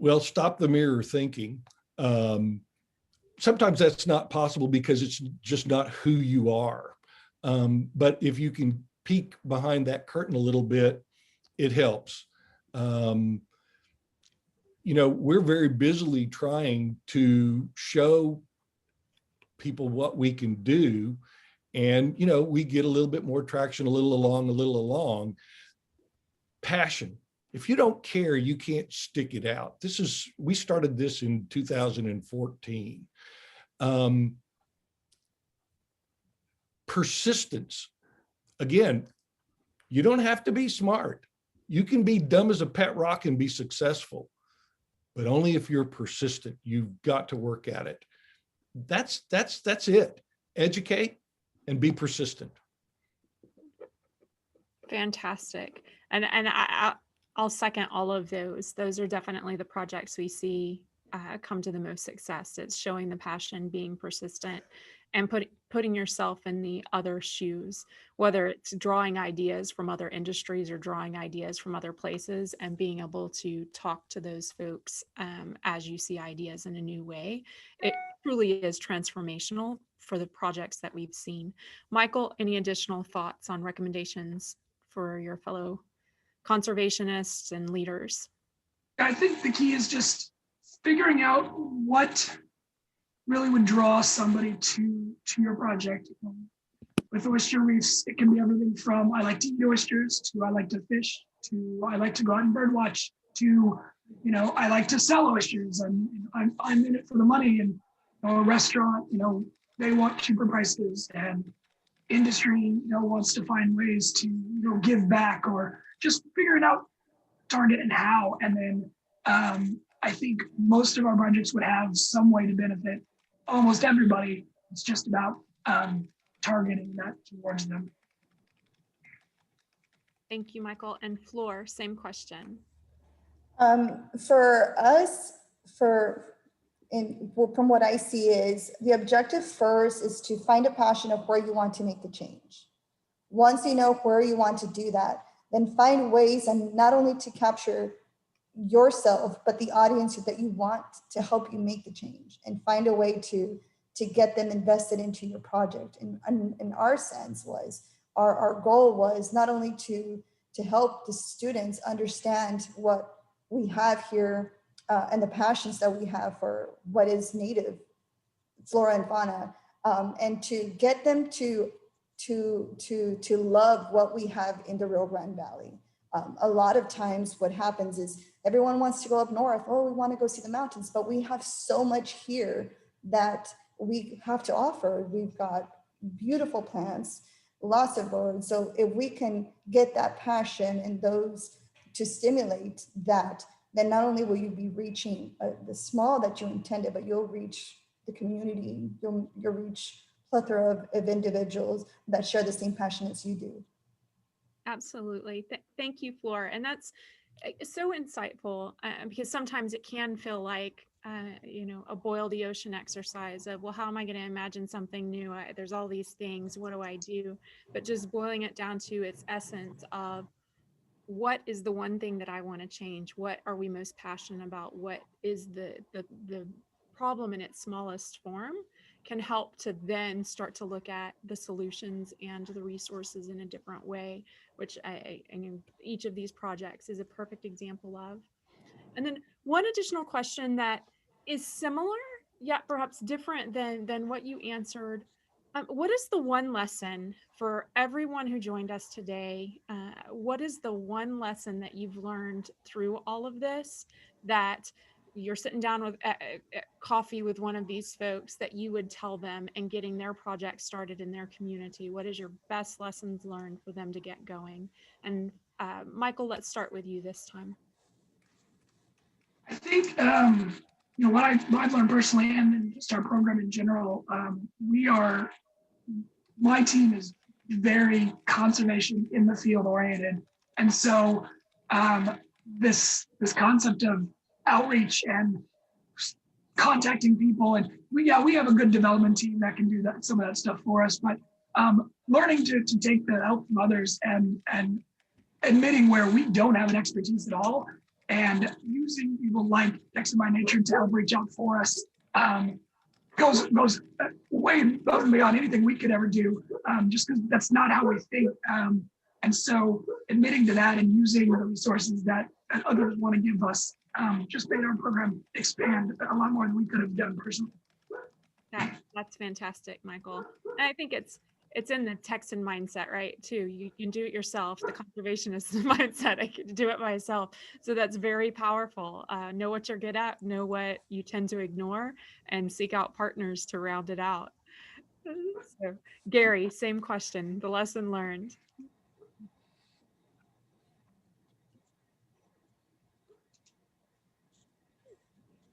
Well, stop the mirror thinking. Sometimes that's not possible because it's just not who you are. But if you can peek behind that curtain a little bit, it helps. We're very busily trying to show people what we can do. And, we get a little bit more traction, a little along. Passion. If you don't care, you can't stick it out. We started this in 2014. Persistence. Again, you don't have to be smart. You can be dumb as a pet rock and be successful, but only if you're persistent. You've got to work at it. That's it. Educate and be persistent. Fantastic. And I'll second all of those. Those are definitely the projects we see come to the most success. It's showing the passion, being persistent, and putting yourself in the other shoes, whether it's drawing ideas from other industries or drawing ideas from other places, and being able to talk to those folks as you see ideas in a new way. It truly is transformational for the projects that we've seen. Michael, any additional thoughts on recommendations for your fellow conservationists and leaders? I think the key is just figuring out what really would draw somebody to your project. With oyster reefs, it can be everything from I like to eat oysters to I like to fish to I like to go out and bird watch to I like to sell oysters and I'm in it for the money. And a restaurant, they want cheaper prices, and industry wants to find ways to give back, or just figuring out target and how. And then I think most of our projects would have some way to benefit almost everybody, It's just about targeting that towards them. Thank you, Michael. And Floor, same question. For us, from what I see is the objective first is to find a passion of where you want to make the change. Once you know where you want to do that, then find ways, and not only to capture yourself, but the audience that you want to help you make the change, and find a way to get them invested into your project. And our sense was, our goal was not only to help the students understand what we have here and the passions that we have for what is native flora and fauna, and to get them to love what we have in the Rio Grande Valley. A lot of times what happens is everyone wants to go up north. Oh, we want to go see the mountains, but we have so much here that we have to offer. We've got beautiful plants, lots of birds. So if we can get that passion and those to stimulate that, then not only will you be reaching the small that you intended, but you'll reach the community. You'll reach plethora of individuals that share the same passion as you do. Absolutely. Thank you, Floor. And that's so insightful, because sometimes it can feel like, a boil the ocean exercise of, well, how am I going to imagine something new? There's all these things. What do I do? But just boiling it down to its essence of, what is the one thing that I want to change? What are we most passionate about? What is the problem in its smallest form, can help to then start to look at the solutions and the resources in a different way, which I know each of these projects is a perfect example of. And then one additional question that is similar, yet perhaps different than what you answered. What is the one lesson for everyone who joined us today? What is the one lesson that you've learned through all of this, that you're sitting down with coffee with one of these folks, that you would tell them and getting their project started in their community? What is your best lessons learned for them to get going? And Michael, let's start with you this time. I think, what I've learned personally, and just our program in general, my team is very conservation in the field oriented. And so this concept of outreach and contacting people, and we have a good development team that can do some of that stuff for us, but learning to take the help from others and admitting where we don't have an expertise at all, and using people like Texan by Nature to help reach out for us goes way above and beyond anything we could ever do, just because that's not how we think. And so admitting to that and using the resources that others want to give us just made our program expand a lot more than we could have done personally. That's fantastic, Michael. And I think it's in the Texan mindset, right? Too. You can do it yourself. The conservationist mindset, I can do it myself. So that's very powerful. Know what you're good at, know what you tend to ignore, and seek out partners to round it out. So Gary, same question, the lesson learned.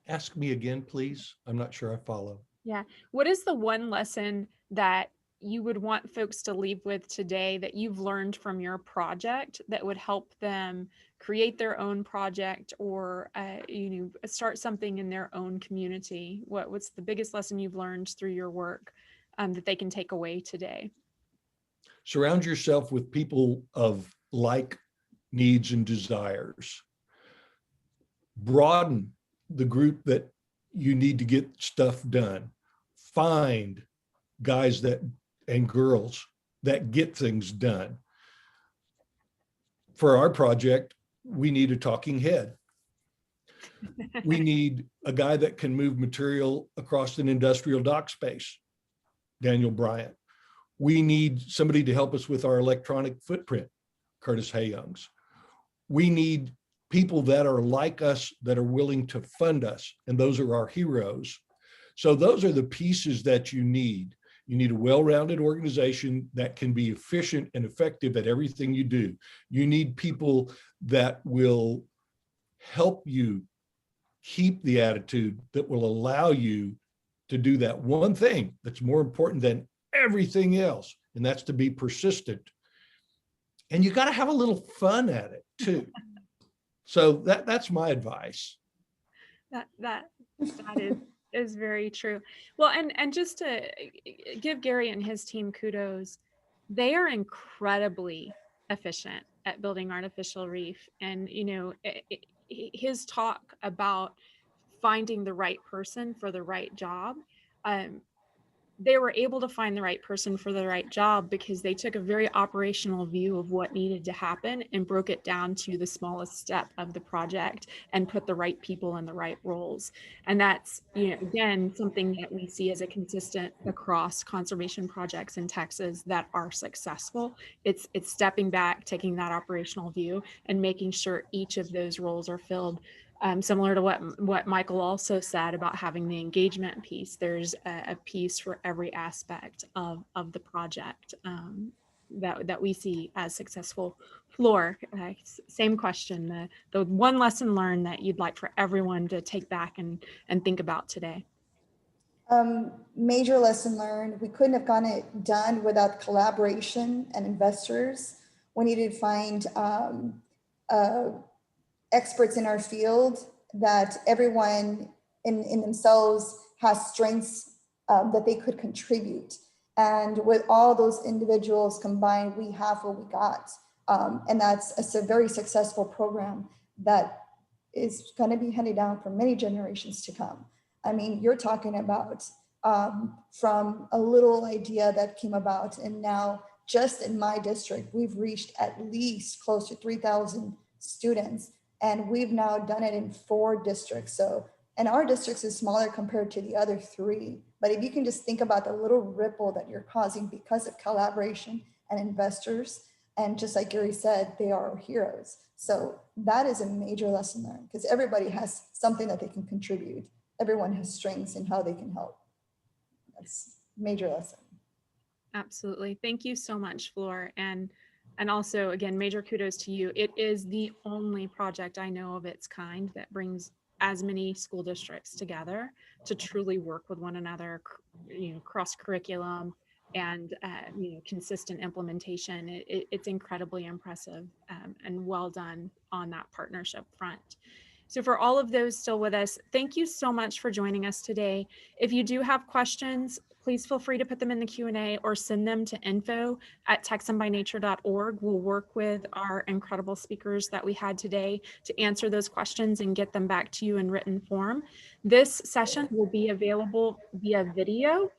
Ask me again, please. I'm not sure I follow. Yeah. What is the one lesson that you would want folks to leave with today that you've learned from your project that would help them create their own project, or start something in their own community? What's the biggest lesson you've learned through your work that they can take away today? Surround yourself with people of like needs and desires. Broaden the group that you need to get stuff done. Find guys and girls that get things done. For our project, we need a talking head. We need a guy that can move material across an industrial dock space, Daniel Bryant. We need somebody to help us with our electronic footprint, Curtis Hayyoungs. We need people that are like us, that are willing to fund us, and those are our heroes. So those are the pieces that you need. You need a well-rounded organization that can be efficient and effective at everything you do. You need people that will help you keep the attitude that will allow you to do that one thing that's more important than everything else, and that's to be persistent. And you got to have a little fun at it too. So that's my advice. That is very true. Well, and just to give Gary and his team kudos, they are incredibly efficient at building artificial reef. And his talk about finding the right person for the right job, they were able to find the right person for the right job because they took a very operational view of what needed to happen and broke it down to the smallest step of the project and put the right people in the right roles. And that's, again, something that we see as a consistent across conservation projects in Texas that are successful. It's stepping back, taking that operational view and making sure each of those roles are filled. Similar to what Michael also said about having the engagement piece, there's a piece for every aspect of the project that we see as successful. Floor, same question, the one lesson learned that you'd like for everyone to take back and think about today. Major lesson learned, we couldn't have gotten it done without collaboration and investors. We needed to find experts in our field, that everyone in themselves has strengths that they could contribute. And with all those individuals combined, we have what we got. And that's a very successful program that is going to be handed down for many generations to come. I mean, you're talking about from a little idea that came about, and now just in my district, we've reached at least close to 3,000 students. And we've now done it in 4 districts. So, and our districts is smaller compared to the other 3. But if you can just think about the little ripple that you're causing because of collaboration and investors, and just like Gary said, they are heroes. So that is a major lesson learned, because everybody has something that they can contribute. Everyone has strengths in how they can help. That's a major lesson. Absolutely. Thank you so much, Floor. And also, again, major kudos to you. It is the only project I know of its kind that brings as many school districts together to truly work with one another, cross curriculum and consistent implementation. It's incredibly impressive and well done on that partnership front. So for all of those still with us, thank you so much for joining us today. If you do have questions, please feel free to put them in the Q&A or send them to info@texanbynature.org. We'll work with our incredible speakers that we had today to answer those questions and get them back to you in written form. This session will be available via video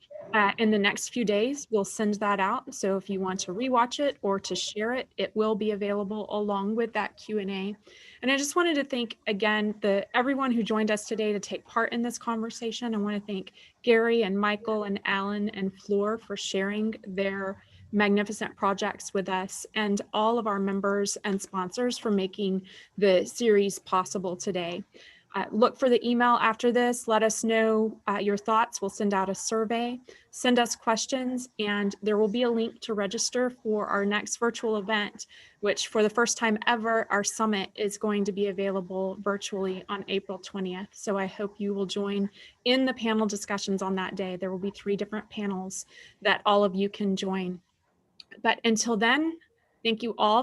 in the next few days. We'll send that out. So if you want to rewatch it or to share it, it will be available along with that Q&A. And I just wanted to thank, again, everyone who joined us today to take part in this conversation. I want to thank Gary and Michael and Alan and Floor for sharing their magnificent projects with us, and all of our members and sponsors for making the series possible today. Look for the email after this. Let us know your thoughts. We'll send out a survey. Send us questions, and there will be a link to register for our next virtual event, which for the first time ever, our summit is going to be available virtually on April 20th. So I hope you will join in the panel discussions on that day. There will be 3 different panels that all of you can join. But until then, thank you all